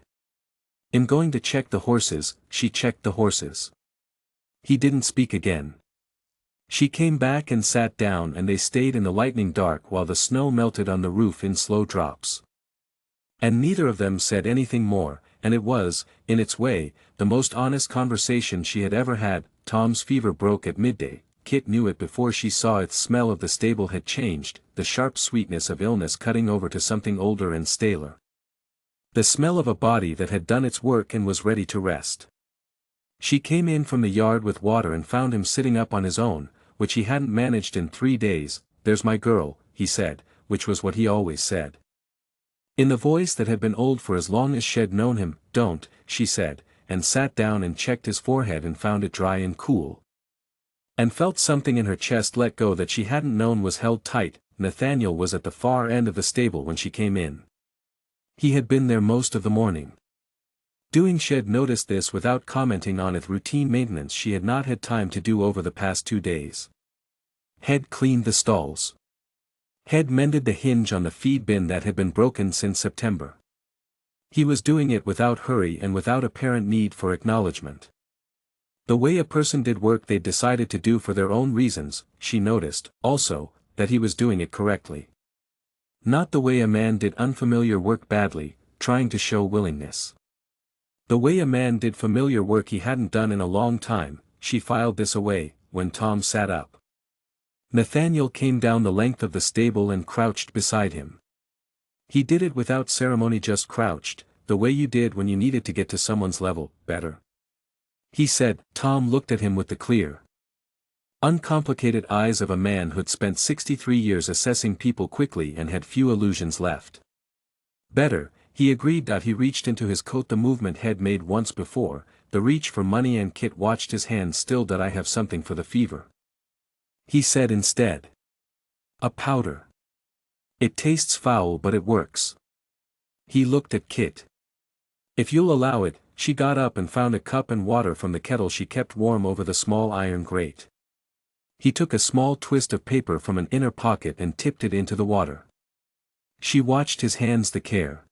I'm going to check the horses. She checked the horses. He didn't speak again. She came back and sat down, and they stayed in the lightning dark while the snow melted on the roof in slow drops. And neither of them said anything more, and it was, in its way, the most honest conversation she had ever had. Tom's fever broke at midday. Kit knew it before she saw it. The smell of the stable had changed, the sharp sweetness of illness cutting over to something older and staler. The smell of a body that had done its work and was ready to rest. She came in from the yard with water and found him sitting up on his own, which he hadn't managed in 3 days. There's my girl, he said, which was what he always said. In the voice that had been old for as long as she'd known him. Don't, she said, and sat down and checked his forehead and found it dry and cool. And felt something in her chest let go that she hadn't known was held tight. Nathaniel was at the far end of the stable when she came in. He had been there most of the morning. She'd noticed this without commenting on it. Routine maintenance she had not had time to do over the past 2 days. Had cleaned the stalls. Had mended the hinge on the feed bin that had been broken since September. He was doing it without hurry and without apparent need for acknowledgement. The way a person did work they'd decided to do for their own reasons. She noticed, also, that he was doing it correctly. Not the way a man did unfamiliar work badly, trying to show willingness. The way a man did familiar work he hadn't done in a long time. She filed this away, when Tom sat up. Nathaniel came down the length of the stable and crouched beside him. He did it without ceremony, just crouched, the way you did when you needed to get to someone's level, better. He said. Tom looked at him with the clear, uncomplicated eyes of a man who'd spent 63 years assessing people quickly and had few illusions left. Better, he agreed. He reached into his coat. The movement had made once before, the reach for money, and Kit watched his hand still. I have something for the fever. He said instead. A powder. It tastes foul but it works. He looked at Kit. If you'll allow it. She got up and found a cup and water from the kettle she kept warm over the small iron grate. He took a small twist of paper from an inner pocket and tipped it into the water. She watched his hands, the care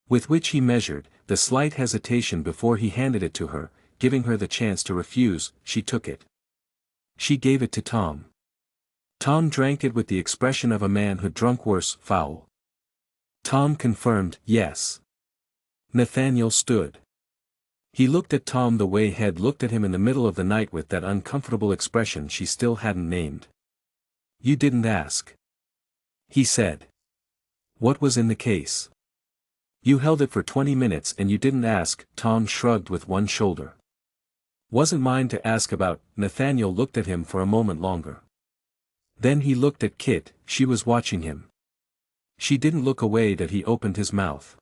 with which he measured, the slight hesitation before he handed it to her, giving her the chance to refuse. She took it. She gave it to Tom. Tom drank it with the expression of a man who'd drunk worse. Foul. Tom confirmed, yes. Nathaniel stood. He looked at Tom the way Head looked at him in the middle of the night, with that uncomfortable expression she still hadn't named. You didn't ask. He said. What was in the case? You held it for 20 minutes and you didn't ask. Tom shrugged with one shoulder. Wasn't mine to ask about. Nathaniel looked at him for a moment longer. Then he looked at Kit. She was watching him. She didn't look away. He opened his mouth.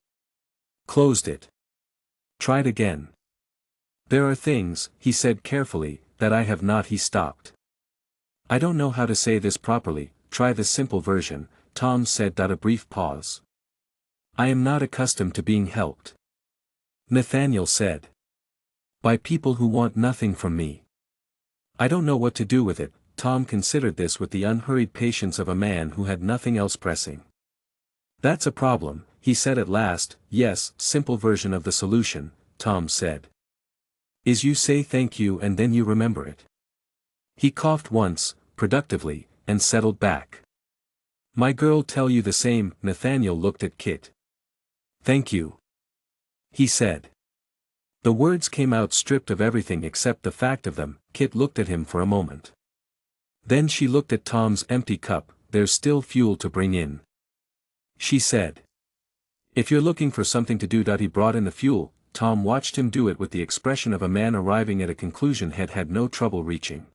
Closed it. Tried again. There are things, he said carefully, that I have not. He stopped. I don't know how to say this properly. Try the simple version, Tom said. A brief pause. I am not accustomed to being helped. Nathaniel said. By people who want nothing from me. I don't know what to do with it. Tom considered this with the unhurried patience of a man who had nothing else pressing. That's a problem, he said at last. Yes, simple version of the solution, Tom said. Is you say thank you and then you remember it. He coughed once, productively, and settled back. My girl tell you the same. Nathaniel looked at Kit. Thank you. He said. The words came out stripped of everything except the fact of them. Kit looked at him for a moment. Then she looked at Tom's empty cup. There's still fuel to bring in. She said. If you're looking for something to do. He brought in the fuel. Tom watched him do it with the expression of a man arriving at a conclusion he'd had no trouble reaching.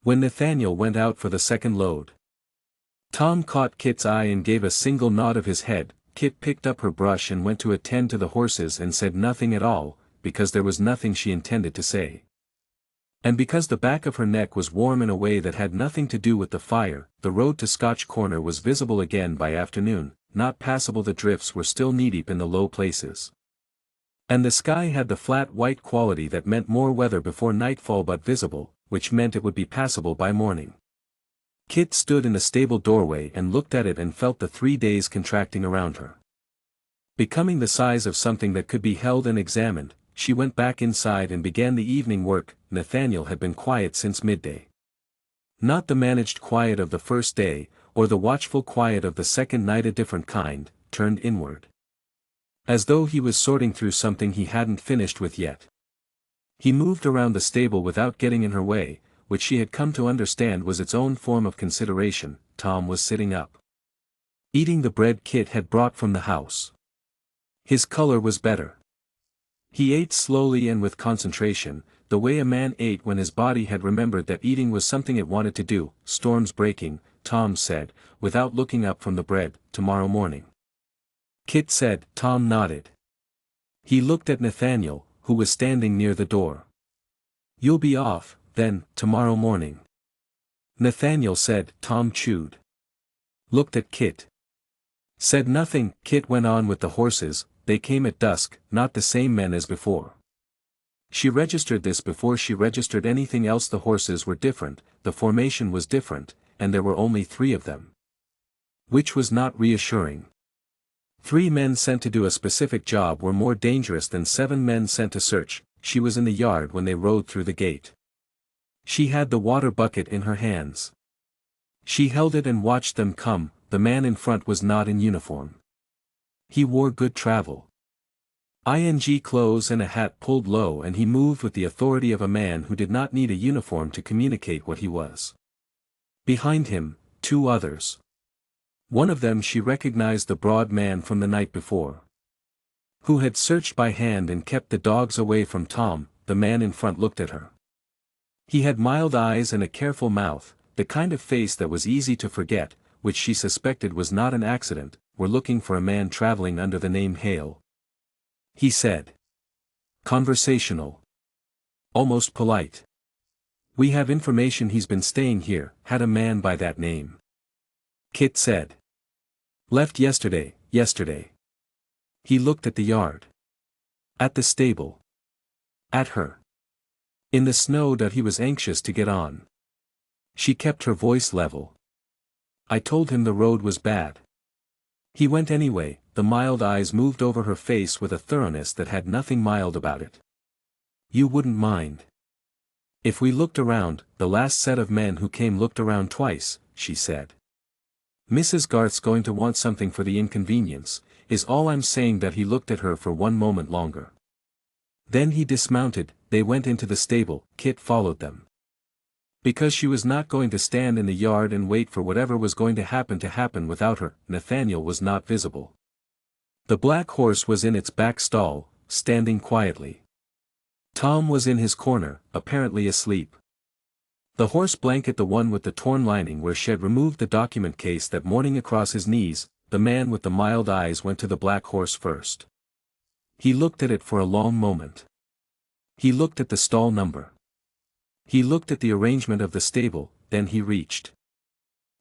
When Nathaniel went out for the second load, Tom caught Kit's eye and gave a single nod of his head. Kit picked up her brush and went to attend to the horses and said nothing at all, because there was nothing she intended to say. And because the back of her neck was warm in a way that had nothing to do with the fire, the road to Scotch Corner was visible again by afternoon, not passable. The drifts were still knee-deep in the low places. And the sky had the flat white quality that meant more weather before nightfall, but visible, which meant it would be passable by morning. Kit stood in the stable doorway and looked at it and felt the 3 days contracting around her. Becoming the size of something that could be held and examined, she went back inside and began the evening work. Nathaniel had been quiet since midday. Not the managed quiet of the first day, or the watchful quiet of the second night, a different kind, turned inward. As though he was sorting through something he hadn't finished with yet. He moved around the stable without getting in her way, which she had come to understand was its own form of consideration. Tom was sitting up, eating the bread Kit had brought from the house. His color was better. He ate slowly and with concentration, the way a man ate when his body had remembered that eating was something it wanted to do. "Storm's breaking," Tom said, without looking up from the bread. "Tomorrow morning." Kit said. Tom nodded. He looked at Nathaniel, who was standing near the door. "You'll be off, then, tomorrow morning?" Nathaniel said. Tom chewed. Looked at Kit. Said nothing. Kit went on with the horses. They came at dusk, not the same men as before. She registered this before she registered anything else. The horses were different, the formation was different, and there were only 3 of them. Which was not reassuring. 3 men sent to do a specific job were more dangerous than 7 men sent to search. She was in the yard when they rode through the gate. She had the water bucket in her hands. She held it and watched them come. The man in front was not in uniform. He wore good travel clothes and a hat pulled low, and he moved with the authority of a man who did not need a uniform to communicate what he was. Behind him, 2 others. One of them she recognized, the broad man from the night before, who had searched by hand and kept the dogs away from Tom. The man in front looked at her. He had mild eyes and a careful mouth, the kind of face that was easy to forget, which she suspected was not an accident. "We're looking for a man traveling under the name Hale," he said. Conversational. Almost polite. "We have information he's been staying here." "Had a man by that name?" Kit said. "Left yesterday." He looked at the yard. At the stable. At her. In the snow. That he was anxious to get on. She kept her voice level. "I told him the road was bad. He went anyway." The mild eyes moved over her face with a thoroughness that had nothing mild about it. "You wouldn't mind if we looked around?" "The last set of men who came looked around twice," she said. "Mrs. Garth's going to want something for the inconvenience, is all I'm saying." That he looked at her for one moment longer. Then he dismounted. They went into the stable. Kit followed them. Because she was not going to stand in the yard and wait for whatever was going to happen without her. Nathaniel was not visible. The black horse was in its back stall, standing quietly. Tom was in his corner, apparently asleep. The horse blanket, the one with the torn lining where she had removed the document case that morning, across his knees. The man with the mild eyes went to the black horse first. He looked at it for a long moment. He looked at the stall number. He looked at the arrangement of the stable. Then he reached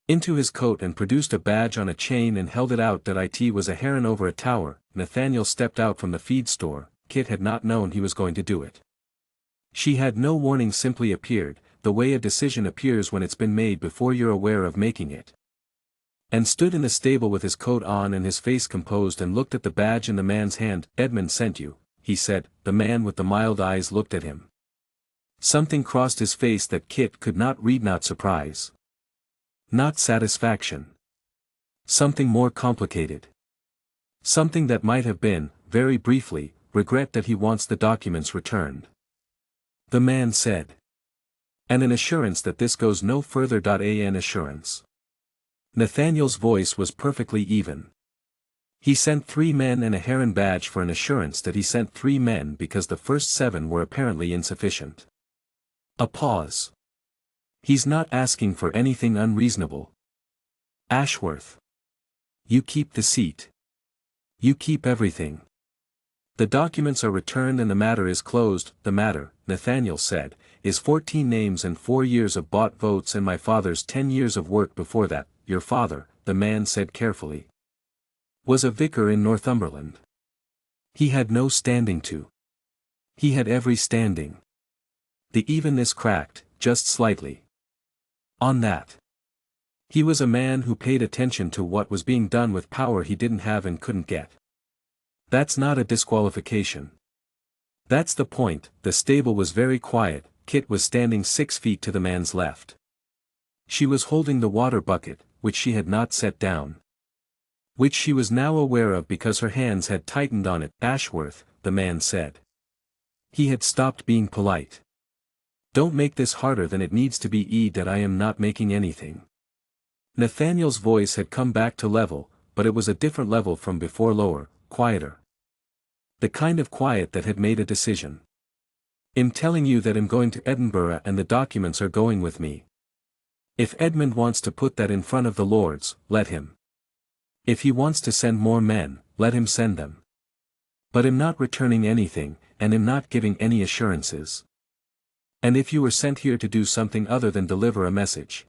into his coat and produced a badge on a chain and held it out. That it was a heron over a tower. Nathaniel stepped out from the feed store. Kit had not known he was going to do it. She had no warning, simply appeared, the way a decision appears when it's been made before you're aware of making it. And stood in the stable with his coat on and his face composed, and looked at the badge in the man's hand. "Edmund sent you," he said. The man with the mild eyes looked at him. Something crossed his face that Kit could not read. Not surprise. Not satisfaction. Something more complicated. Something that might have been, very briefly, regret that he wants the documents returned. The man said. And an assurance that this goes no further. An assurance. Nathaniel's voice was perfectly even. He sent 3 men and a heron badge for an assurance that he sent 3 men because the first 7 were apparently insufficient. A pause. He's not asking for anything unreasonable. Ashworth. You keep the seat. You keep everything. The documents are returned and the matter is closed. The matter, Nathaniel said, is 14 names and 4 years of bought votes and my father's 10 years of work before that. Your father, the man said carefully, was a vicar in Northumberland. He had no standing to. He had every standing. The evenness cracked, just slightly. On that. He was a man who paid attention to what was being done with power he didn't have and couldn't get. That's not a disqualification. That's the point. The stable was very quiet. Kit was standing 6 feet to the man's left. She was holding the water bucket, which she had not set down. Which she was now aware of because her hands had tightened on it. Ashworth, the man said. He had stopped being polite. Don't make this harder than it needs to be. That I am not making anything. Nathaniel's voice had come back to level, but it was a different level from before, lower, quieter. The kind of quiet that had made a decision. I'm telling you that I'm going to Edinburgh and the documents are going with me. If Edmund wants to put that in front of the Lords, let him. If he wants to send more men, let him send them. But I'm not returning anything, and I'm not giving any assurances. And if you were sent here to do something other than deliver a message,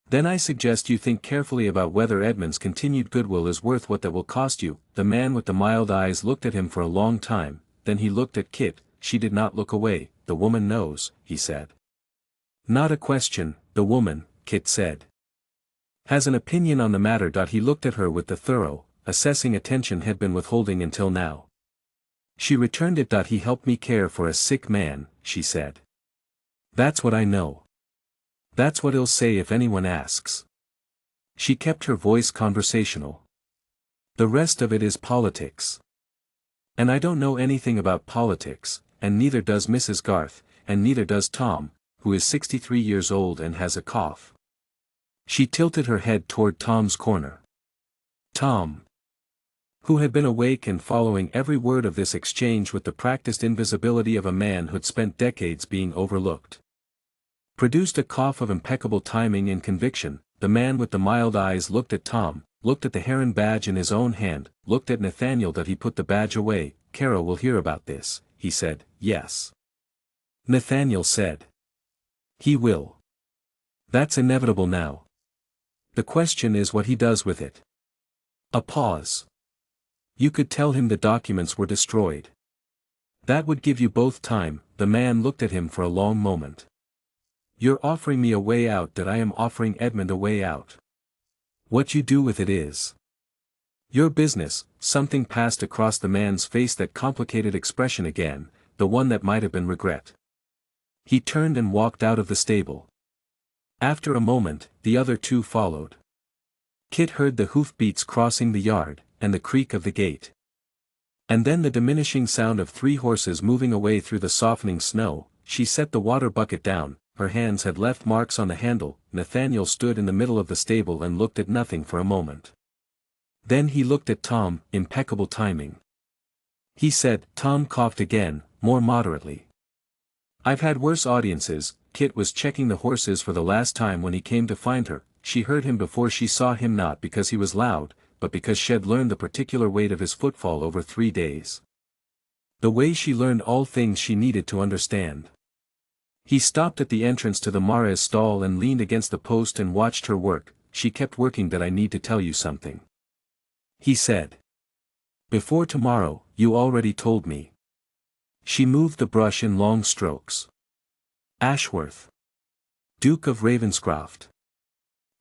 then I suggest you think carefully about whether Edmund's continued goodwill is worth what that will cost you. The man with the mild eyes looked at him for a long time, then he looked at Kit. She did not look away. The woman knows, he said. Not a question, the woman, Kit said. Has an opinion on the matter. He looked at her with the thorough, assessing attention had been withholding until now. She returned it. He helped me care for a sick man, she said. That's what I know. That's what he'll say if anyone asks. She kept her voice conversational. The rest of it is politics. And I don't know anything about politics, and neither does Mrs. Garth, and neither does Tom, who is 63 years old and has a cough. She tilted her head toward Tom's corner. Tom, who had been awake and following every word of this exchange with the practiced invisibility of a man who'd spent decades being overlooked, produced a cough of impeccable timing and conviction. The man with the mild eyes looked at Tom, looked at the heron badge in his own hand, looked at Nathaniel. He put the badge away. Carol will hear about this, he said. Yes. Nathaniel said. He will. That's inevitable now. The question is what he does with it. A pause. You could tell him the documents were destroyed. That would give you both time. The man looked at him for a long moment. You're offering me a way out. That I am offering Edmund a way out. What you do with it is your business. Something passed across the man's face, that complicated expression again, the one that might have been regret. He turned and walked out of the stable. After a moment, the other 2 followed. Kit heard the hoofbeats crossing the yard, and the creak of the gate. And then the diminishing sound of 3 horses moving away through the softening snow. She set the water bucket down. Her hands had left marks on the handle. Nathaniel stood in the middle of the stable and looked at nothing for a moment. Then he looked at Tom. Impeccable timing. He said. Tom coughed again, more moderately. I've had worse audiences. Kit was checking the horses for the last time when he came to find her. She heard him before she saw him, not because he was loud, but because she'd learned the particular weight of his footfall over 3 days. The way she learned all things she needed to understand. He stopped at the entrance to the Mares stall and leaned against the post and watched her work. She kept working. That I need to tell you something, he said. Before tomorrow. You already told me. She moved the brush in long strokes. Ashworth, Duke of Ravenscroft.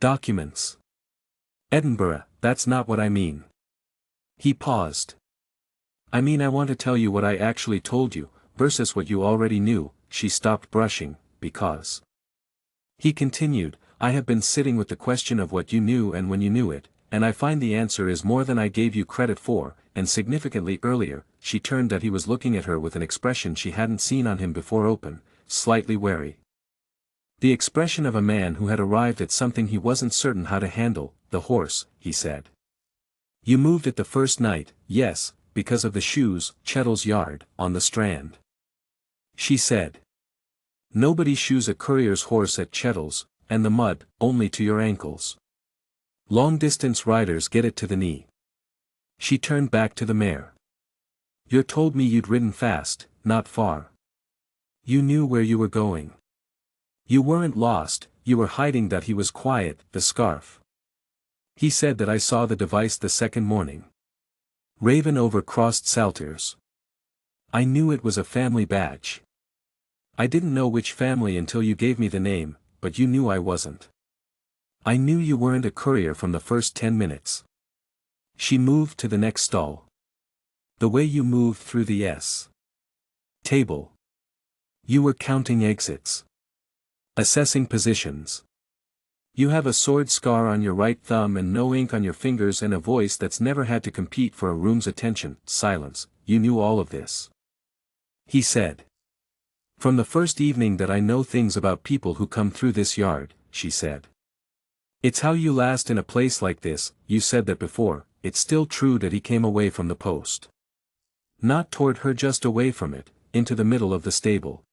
Documents. Edinburgh. That's not what I mean. He paused. I mean, I want to tell you what I actually told you, versus what you already knew. She stopped brushing, because. He continued, I have been sitting with the question of what you knew and when you knew it, and I find the answer is more than I gave you credit for, and significantly earlier. She turned. He was looking at her with an expression she hadn't seen on him before, open, slightly wary. The expression of a man who had arrived at something he wasn't certain how to handle. The horse, he said. You moved it the first night, yes, because of the shoes, Chettle's yard, on the Strand. She said. Nobody shoes a courier's horse at Chettle's, and the mud, only to your ankles. Long-distance riders get it to the knee. She turned back to the mare. You told me you'd ridden fast, not far. You knew where you were going. You weren't lost, you were hiding. That he was quiet, the scarf. He said that I saw the device the second morning. Raven over crossed Salters. I knew it was a family badge. I didn't know which family until you gave me the name, but you knew I wasn't. I knew you weren't a courier from the first 10 minutes. She moved to the next stall. The way you moved through the table. You were counting exits. Assessing positions. You have a sword scar on your right thumb and no ink on your fingers and a voice that's never had to compete for a room's attention. Silence. You knew all of this. He said. From the first evening that I know things about people who come through this yard, she said. It's how you last in a place like this. You said that before. It's still true that he came away from the post. Not toward her, just away from it, into the middle of the stable.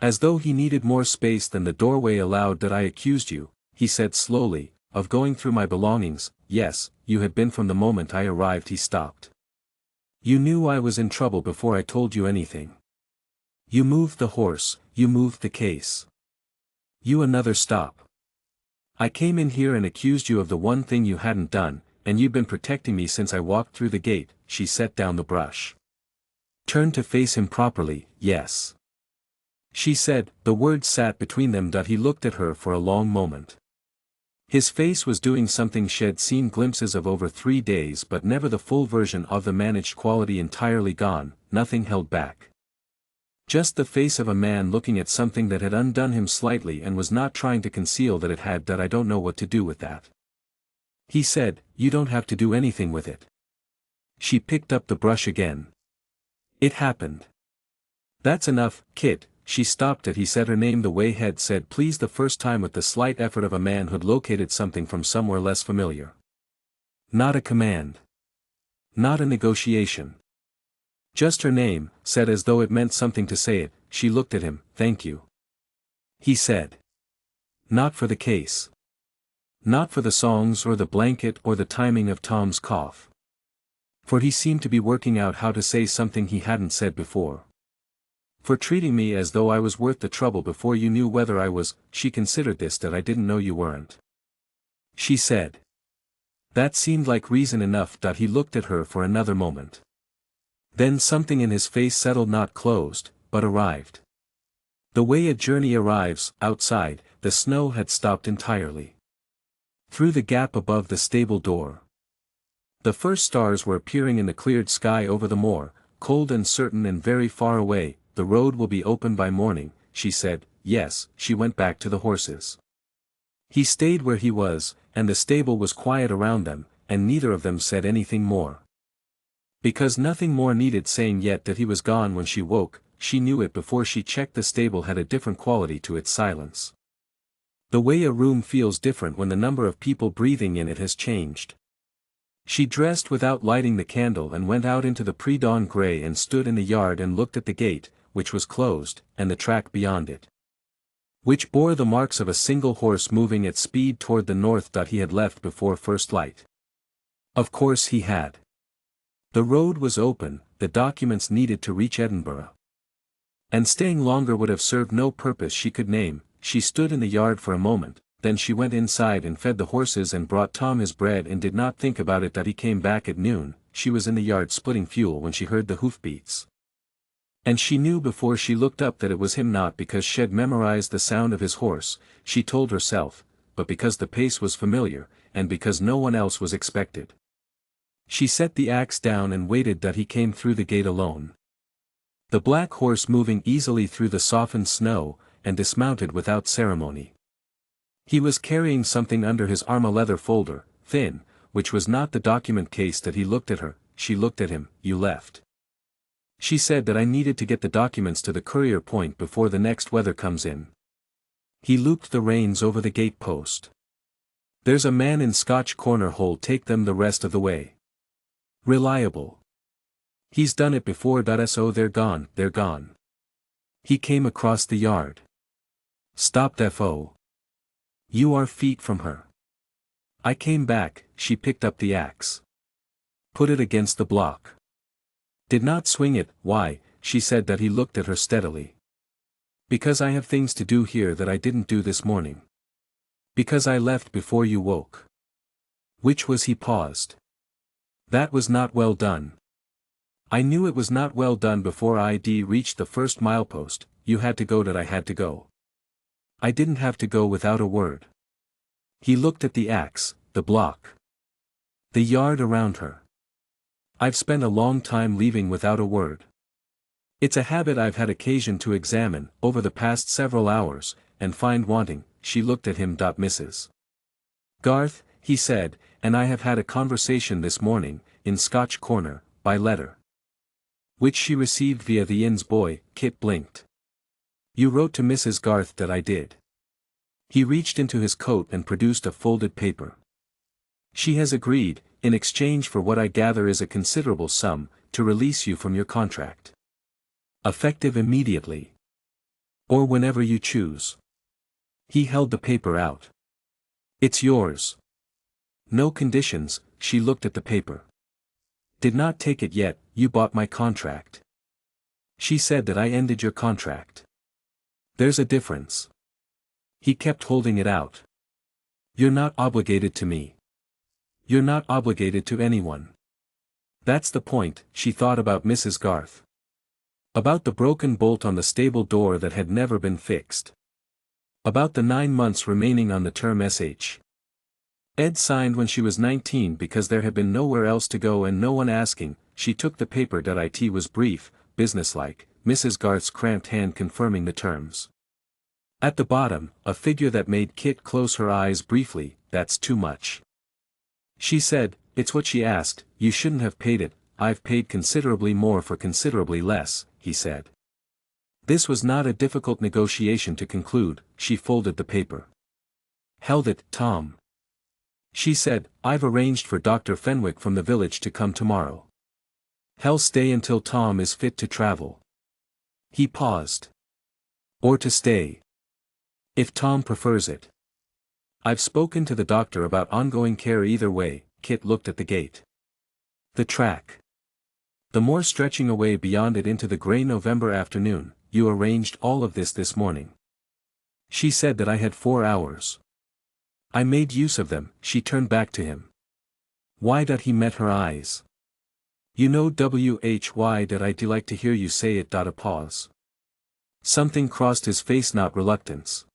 As though he needed more space than the doorway allowed. That I accused you, he said slowly, of going through my belongings. Yes, you had been from the moment I arrived. He stopped. You knew I was in trouble before I told you anything. You moved the horse, you moved the case. You another stop. I came in here and accused you of the one thing you hadn't done, and you've been protecting me since I walked through the gate. She set down the brush. Turned to face him properly. Yes. She said. The words sat between them. He looked at her for a long moment. His face was doing something she'd seen glimpses of over 3 days, but never the full version of the managed quality. Entirely gone, nothing held back. Just the face of a man looking at something that had undone him slightly and was not trying to conceal that it had. I don't know what to do with that. He said. You don't have to do anything with it. She picked up the brush again. It happened. That's enough, Kit. She stopped. He said her name the way Head said please the first time, with the slight effort of a man who'd located something from somewhere less familiar. Not a command. Not a negotiation. Just her name, said as though it meant something to say it. She looked at him. Thank you. He said. Not for the case. Not for the songs or the blanket or the timing of Tom's cough. For he seemed to be working out how to say something he hadn't said before. For treating me as though I was worth the trouble before you knew whether I was. She considered this. That I didn't know you weren't. She said. That seemed like reason enough. He looked at her for another moment. Then something in his face settled, not closed, but arrived. The way a journey arrives. Outside, the snow had stopped entirely. Through the gap above the stable door, the first stars were appearing in the cleared sky over the moor, cold and certain and very far away. The road will be open by morning, she said. Yes. She went back to the horses. He stayed where he was, and the stable was quiet around them, and neither of them said anything more. Because nothing more needed saying. Yet that he was gone when she woke. She knew it before she checked. The stable had a different quality to its silence. The way a room feels different when the number of people breathing in it has changed. She dressed without lighting the candle and went out into the pre-dawn gray and stood in the yard and looked at the gate, which was closed, and the track beyond it, which bore the marks of a single horse moving at speed toward the north. He had left before first light. Of course he had. The road was open, the documents needed to reach Edinburgh. And staying longer would have served no purpose she could name. She stood in the yard for a moment, then she went inside and fed the horses and brought Tom his bread and did not think about it. He came back at noon. She was in the yard splitting fuel when she heard the hoofbeats. And she knew before she looked up that it was him, not because she'd memorized the sound of his horse, she told herself, but because the pace was familiar, and because no one else was expected. She set the axe down and waited. He came through the gate alone. The black horse moving easily through the softened snow, and dismounted without ceremony. He was carrying something under his arm, a leather folder, thin, which was not the document case. He looked at her. She looked at him. You left. She said that I needed to get the documents to the courier point before the next weather comes in. He looped the reins over the gate post. There's a man in Scotch Corner hole. Take them the rest of the way. Reliable. He's done it before. So they're gone, they're gone. He came across the yard. Stopped. FO. You are feet from her. I came back. She picked up the axe. Put it against the block. Did not swing it. Why? She said that. He looked at her steadily. Because I have things to do here that I didn't do this morning. Because I left before you woke. Which was? He paused. That was not well done. I knew it was not well done before I'd reached the first milepost. You had to go. That I had to go. I didn't have to go without a word. He looked at the axe, the block. The yard around her. I've spent a long time leaving without a word. It's a habit I've had occasion to examine, over the past several hours, and find wanting. She looked at him. Mrs. Garth, he said, and I have had a conversation this morning, in Scotch Corner, by letter. Which she received via the inn's boy. Kit blinked. You wrote to Mrs. Garth? That I did. He reached into his coat and produced a folded paper. She has agreed, in exchange for what I gather is a considerable sum, to release you from your contract. Effective immediately. Or whenever you choose. He held the paper out. It's yours. No conditions. She looked at the paper. Did not take it yet. You bought my contract. She said that I ended your contract. There's a difference. He kept holding it out. You're not obligated to me. You're not obligated to anyone. That's the point. She thought about Mrs. Garth. About the broken bolt on the stable door that had never been fixed. About the 9 months remaining on the term sh. Ed signed when she was 19 because there had been nowhere else to go and no one asking. She took the paper. It was brief, businesslike, Mrs. Garth's cramped hand confirming the terms. At the bottom, a figure that made Kit close her eyes briefly. That's too much. She said, it's what she asked. You shouldn't have paid it. I've paid considerably more for considerably less, he said. This was not a difficult negotiation to conclude. She folded the paper. Held it. Tom. She said, I've arranged for Dr. Fenwick from the village to come tomorrow. He'll stay until Tom is fit to travel. He paused. Or to stay. If Tom prefers it. I've spoken to the doctor about ongoing care either way. Kit looked at the gate. The track. The moor stretching away beyond it into the grey November afternoon. You arranged all of this morning. She said that I had 4 hours. I made use of them. She turned back to him. Why? That he met her eyes. You know why? That I'd like to hear you say it. A pause. Something crossed his face. Not reluctance.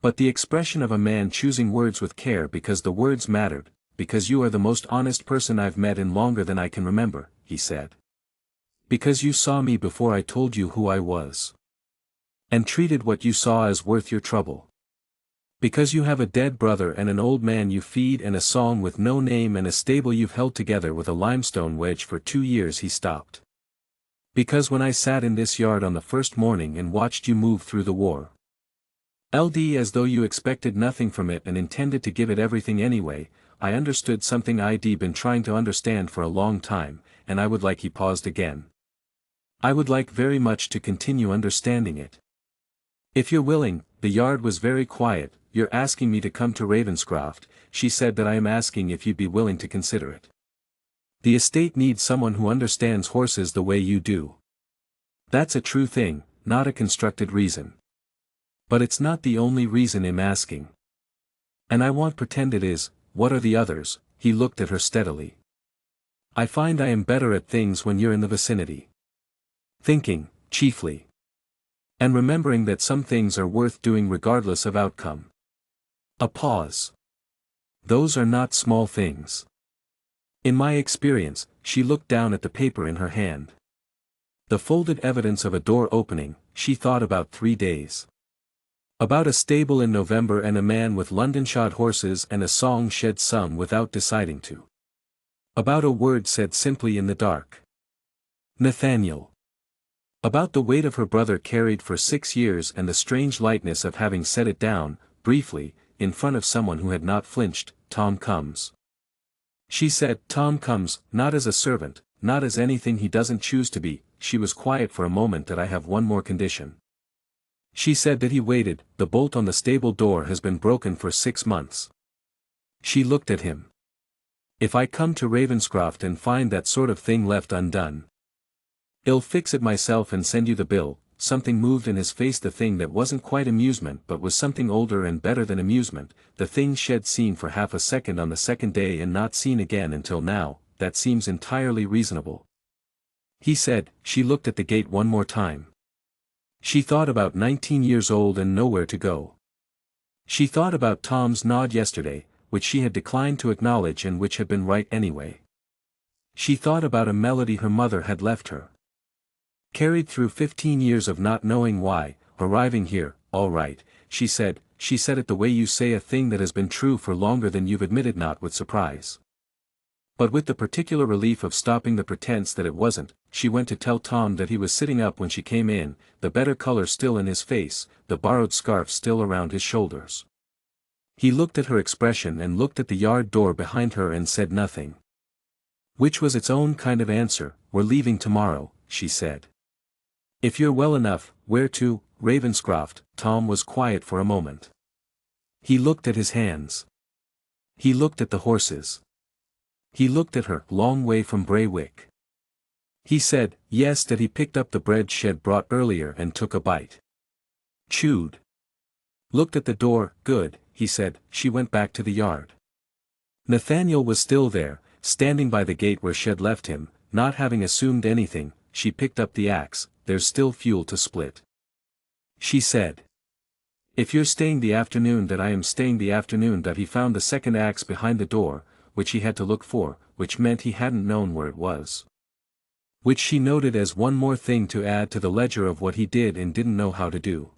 But the expression of a man choosing words with care because the words mattered, because you are the most honest person I've met in longer than I can remember, he said. Because you saw me before I told you who I was. And treated what you saw as worth your trouble. Because you have a dead brother and an old man you feed and a song with no name and a stable you've held together with a limestone wedge for 2 years. He stopped. Because when I sat in this yard on the first morning and watched you move through the war. LD as though you expected nothing from it and intended to give it everything anyway, I understood something I'd been trying to understand for a long time, and I would like. He paused again. I would like very much to continue understanding it. If you're willing. The yard was very quiet. You're asking me to come to Ravenscroft. She said that I am asking if you'd be willing to consider it. The estate needs someone who understands horses the way you do. That's a true thing, not a constructed reason. But it's not the only reason I'm asking. And I won't pretend it is. What are the others? He looked at her steadily. I find I am better at things when you're in the vicinity. Thinking, chiefly. And remembering that some things are worth doing regardless of outcome. A pause. Those are not small things. In my experience. She looked down at the paper in her hand. The folded evidence of a door opening. She thought about 3 days. About a stable in November and a man with London shod horses and a song shed sung without deciding to. About a word said simply in the dark. Nathaniel. About the weight of her brother carried for 6 years and the strange lightness of having set it down, briefly, in front of someone who had not flinched. Tom comes. She said, Tom comes, not as a servant, not as anything he doesn't choose to be. She was quiet for a moment. That I have one more condition. She said that he waited. The bolt on the stable door has been broken for 6 months. She looked at him. If I come to Ravenscroft and find that sort of thing left undone, I'll fix it myself and send you the bill. Something moved in his face, the thing that wasn't quite amusement but was something older and better than amusement, the thing she'd seen for half a second on the second day and not seen again until now. That seems entirely reasonable. He said. She looked at the gate one more time. She thought about 19 years old and nowhere to go. She thought about Tom's nod yesterday, which she had declined to acknowledge and which had been right anyway. She thought about a melody her mother had left her. Carried through 15 years of not knowing why, arriving here. All right, she said it the way you say a thing that has been true for longer than you've admitted, not with surprise, but with the particular relief of stopping the pretense that it wasn't. She went to tell Tom that he was sitting up when she came in, the better color still in his face, the borrowed scarf still around his shoulders. He looked at her expression and looked at the yard door behind her and said nothing. Which was its own kind of answer. We're leaving tomorrow, she said. If you're well enough. Where to? Ravenscroft. Tom was quiet for a moment. He looked at his hands. He looked at the horses. He looked at her. Long way from Braywick. He said, yes. That he picked up the bread she'd brought earlier and took a bite. Chewed. Looked at the door. Good, he said. She went back to the yard. Nathaniel was still there, standing by the gate where she'd left him, not having assumed anything. She picked up the axe. There's still fuel to split, she said. If you're staying the afternoon, that I am staying the afternoon. That he found the second axe behind the door, which he had to look for, which meant he hadn't known where it was. Which she noted as one more thing to add to the ledger of what he did and didn't know how to do.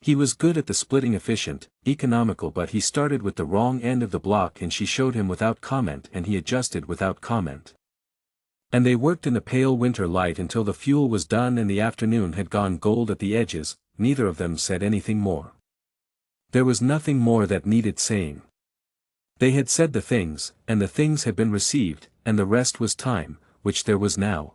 He was good at the splitting, efficient, economical, but he started with the wrong end of the block and she showed him without comment and he adjusted without comment. And they worked in the pale winter light until the fuel was done and the afternoon had gone gold at the edges. Neither of them said anything more. There was nothing more that needed saying. They had said the things, and the things had been received, and the rest was time, which there was now.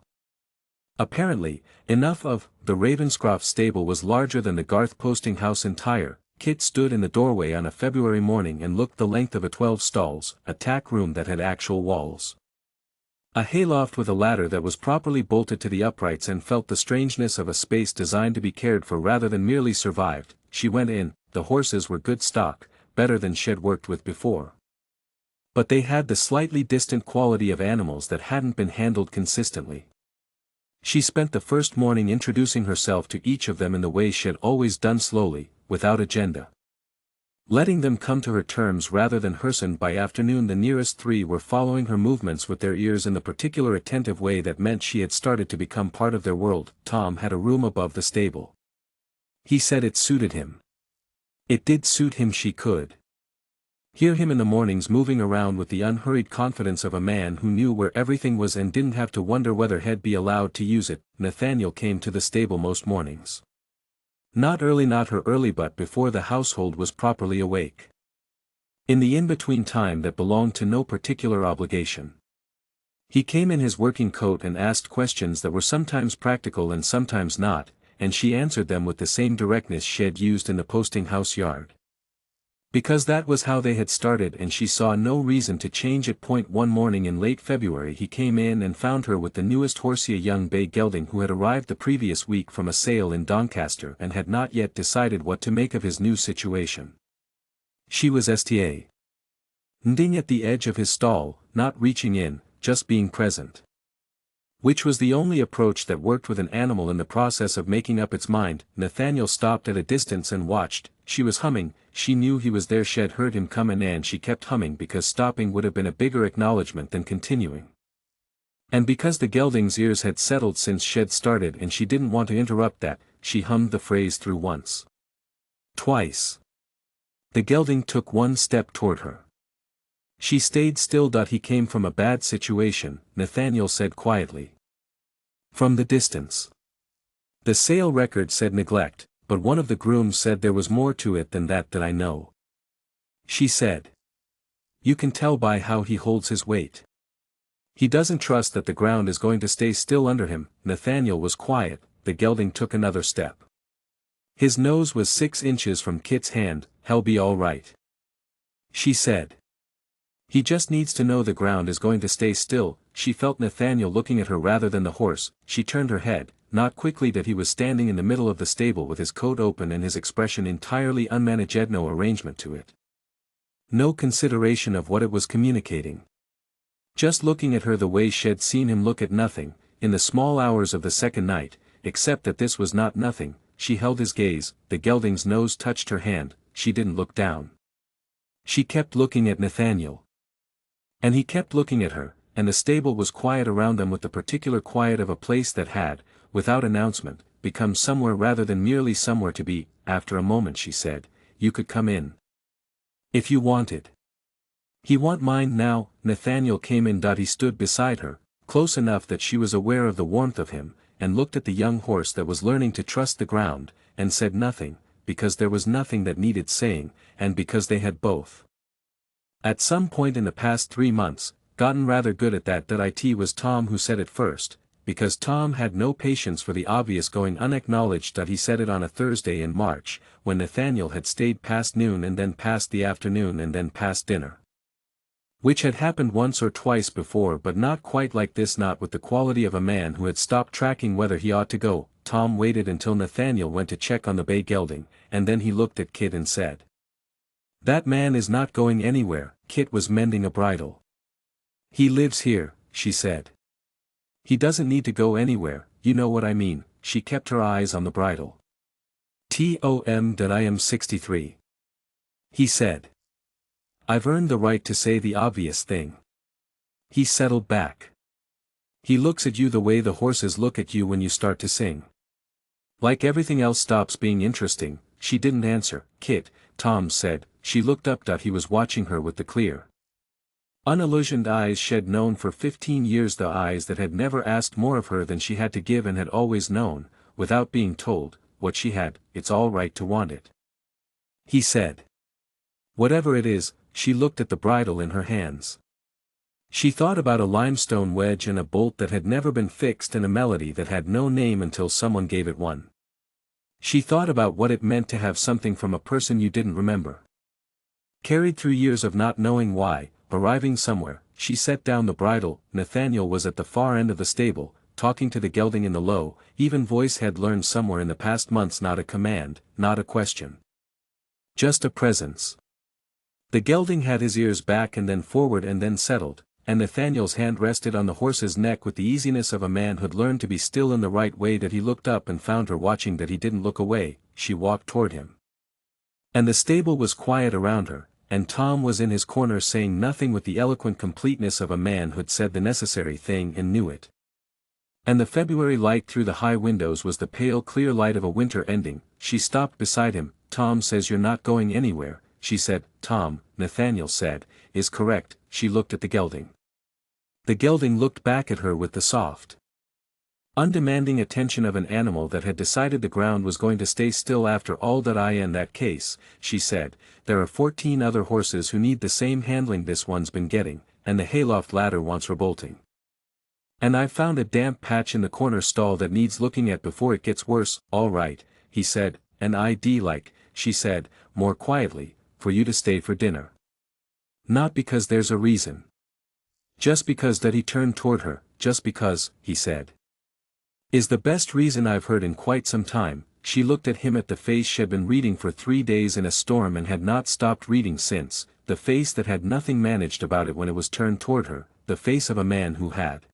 Apparently, enough of. The Ravenscroft stable was larger than the Garth posting house entire. Kit stood in the doorway on a February morning and looked the length of a 12 stalls, a tack room that had actual walls, a hayloft with a ladder that was properly bolted to the uprights, and felt the strangeness of a space designed to be cared for rather than merely survived. She went in. The horses were good stock, better than she'd worked with before. But they had the slightly distant quality of animals that hadn't been handled consistently. She spent the first morning introducing herself to each of them in the way she'd always done, slowly, without agenda, letting them come to her terms rather than herself. By afternoon the nearest three were following her movements with their ears in the particular attentive way that meant she had started to become part of their world. Tom had a room above the stable. He said it suited him. It did suit him. She could hear him in the mornings moving around with the unhurried confidence of a man who knew where everything was and didn't have to wonder whether he'd be allowed to use it. Nathaniel came to the stable most mornings. Not early, not her early, but before the household was properly awake. In the in-between time that belonged to no particular obligation. He came in his working coat and asked questions that were sometimes practical and sometimes not, and she answered them with the same directness she had used in the posting house yard. Because that was how they had started and she saw no reason to change it. One morning in late February he came in and found her with the newest horse, a young bay gelding who had arrived the previous week from a sale in Doncaster and had not yet decided what to make of his new situation. She was standing at the edge of his stall, not reaching in, just being present. Which was the only approach that worked with an animal in the process of making up its mind. Nathaniel stopped at a distance and watched. She was humming. She knew he was there. She'd heard him come in and she kept humming because stopping would have been a bigger acknowledgement than continuing. And because the gelding's ears had settled since she'd started and she didn't want to interrupt that, she hummed the phrase through once. Twice. The gelding took one step toward her. She stayed still. He came from a bad situation, Nathaniel said quietly. From the distance. The sale record said neglect, but one of the grooms said there was more to it than that I know. She said. You can tell by how he holds his weight. He doesn't trust that the ground is going to stay still under him." Nathaniel was quiet. The gelding took another step. His nose was 6 inches from Kit's hand. "He'll be all right," she said. "He just needs to know the ground is going to stay still." She felt Nathaniel looking at her rather than the horse. She turned her head, not quickly, that he was standing in the middle of the stable with his coat open and his expression entirely unmanaged, no arrangement to it. No consideration of what it was communicating. Just looking at her the way she'd seen him look at nothing, in the small hours of the second night, except that this was not nothing. She held his gaze, the gelding's nose touched her hand, she didn't look down. She kept looking at Nathaniel. And he kept looking at her, and the stable was quiet around them, with the particular quiet of a place that had, without announcement, become somewhere rather than merely somewhere to be. After a moment she said, "You could come in, if you wanted." "He won't mind now." Nathaniel came in. He stood beside her, close enough that she was aware of the warmth of him, and looked at the young horse that was learning to trust the ground, and said nothing, because there was nothing that needed saying, and because they had both, at some point in the past 3 months, gotten rather good at that. It was Tom who said it first, because Tom had no patience for the obvious going unacknowledged. He said it on a Thursday in March, when Nathaniel had stayed past noon and then past the afternoon and then past dinner. Which had happened once or twice before, but not quite like this, not with the quality of a man who had stopped tracking whether he ought to go. Tom waited until Nathaniel went to check on the bay gelding, and then he looked at Kit and said, "That man is not going anywhere." Kit was mending a bridle. "He lives here," she said. "He doesn't need to go anywhere, you know what I mean." She kept her eyes on the bridle. "I am 63. He said. "I've earned the right to say the obvious thing." He settled back. "He looks at you the way the horses look at you when you start to sing. Like everything else stops being interesting." She didn't answer. "Kit," Tom said. She looked up. He was watching her with the clear, unillusioned eyes she'd known for 15 years, the eyes that had never asked more of her than she had to give, and had always known, without being told, what she had. "It's all right to want it," he said. "Whatever it is." She looked at the bridle in her hands. She thought about a limestone wedge and a bolt that had never been fixed, and a melody that had no name until someone gave it one. She thought about what it meant to have something from a person you didn't remember. Carried through years of not knowing why, arriving somewhere, she set down the bridle. Nathaniel was at the far end of the stable, talking to the gelding in the low, even voice had learned somewhere in the past months, not a command, not a question. Just a presence. The gelding had his ears back and then forward and then settled, and Nathaniel's hand rested on the horse's neck with the easiness of a man who'd learned to be still in the right way. He looked up and found her watching. He didn't look away. She walked toward him. And the stable was quiet around her, and Tom was in his corner saying nothing, with the eloquent completeness of a man who'd said the necessary thing and knew it. And the February light through the high windows was the pale clear light of a winter ending. She stopped beside him. "Tom says you're not going anywhere," she said. "Tom," Nathaniel said, "is correct." She looked at the gelding. The gelding looked back at her with the soft, undemanding attention of an animal that had decided the ground was going to stay still after all. In that case," she said, "there are 14 other horses who need the same handling this one's been getting, and the hayloft ladder wants rebolting. And I've found a damp patch in the corner stall that needs looking at before it gets worse." "All right," he said, "and I'd like," she said, more quietly, "for you to stay for dinner. Not because there's a reason. Just because." He turned toward her. "Just because," he said, "is the best reason I've heard in quite some time." She looked at him, at the face she'd been reading for 3 days in a storm and had not stopped reading since, the face that had nothing managed about it when it was turned toward her, the face of a man who had,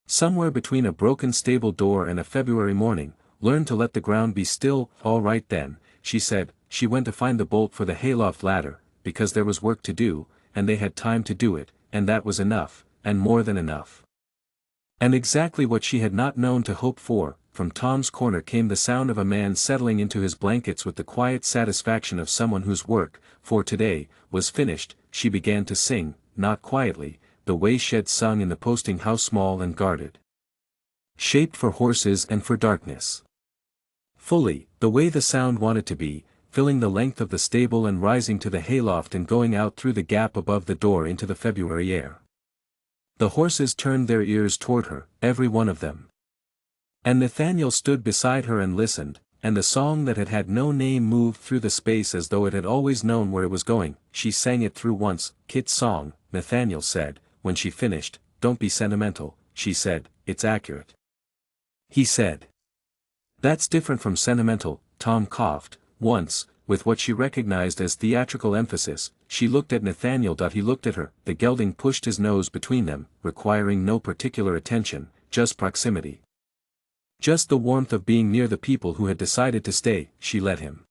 somewhere between a broken stable door and a February morning, learned to let the ground be still. "All right then," she said. She went to find the bolt for the hayloft ladder, because there was work to do, and they had time to do it, and that was enough, and more than enough. And exactly what she had not known to hope for. From Tom's corner came the sound of a man settling into his blankets with the quiet satisfaction of someone whose work, for today, was finished. She began to sing, not quietly, the way she'd sung in the posting house, small and guarded, shaped for horses and for darkness. Fully, the way the sound wanted to be, filling the length of the stable and rising to the hayloft and going out through the gap above the door into the February air. The horses turned their ears toward her, every one of them. And Nathaniel stood beside her and listened, and the song that had had no name moved through the space as though it had always known where it was going. She sang it through once. "Kit's song," Nathaniel said, when she finished. "Don't be sentimental," she said, "it's accurate." He said. "That's different from sentimental," Tom coughed. Once, with what she recognized as theatrical emphasis, she looked at Nathaniel. He looked at her. The gelding pushed his nose between them, requiring no particular attention, just proximity. Just the warmth of being near the people who had decided to stay. She let him.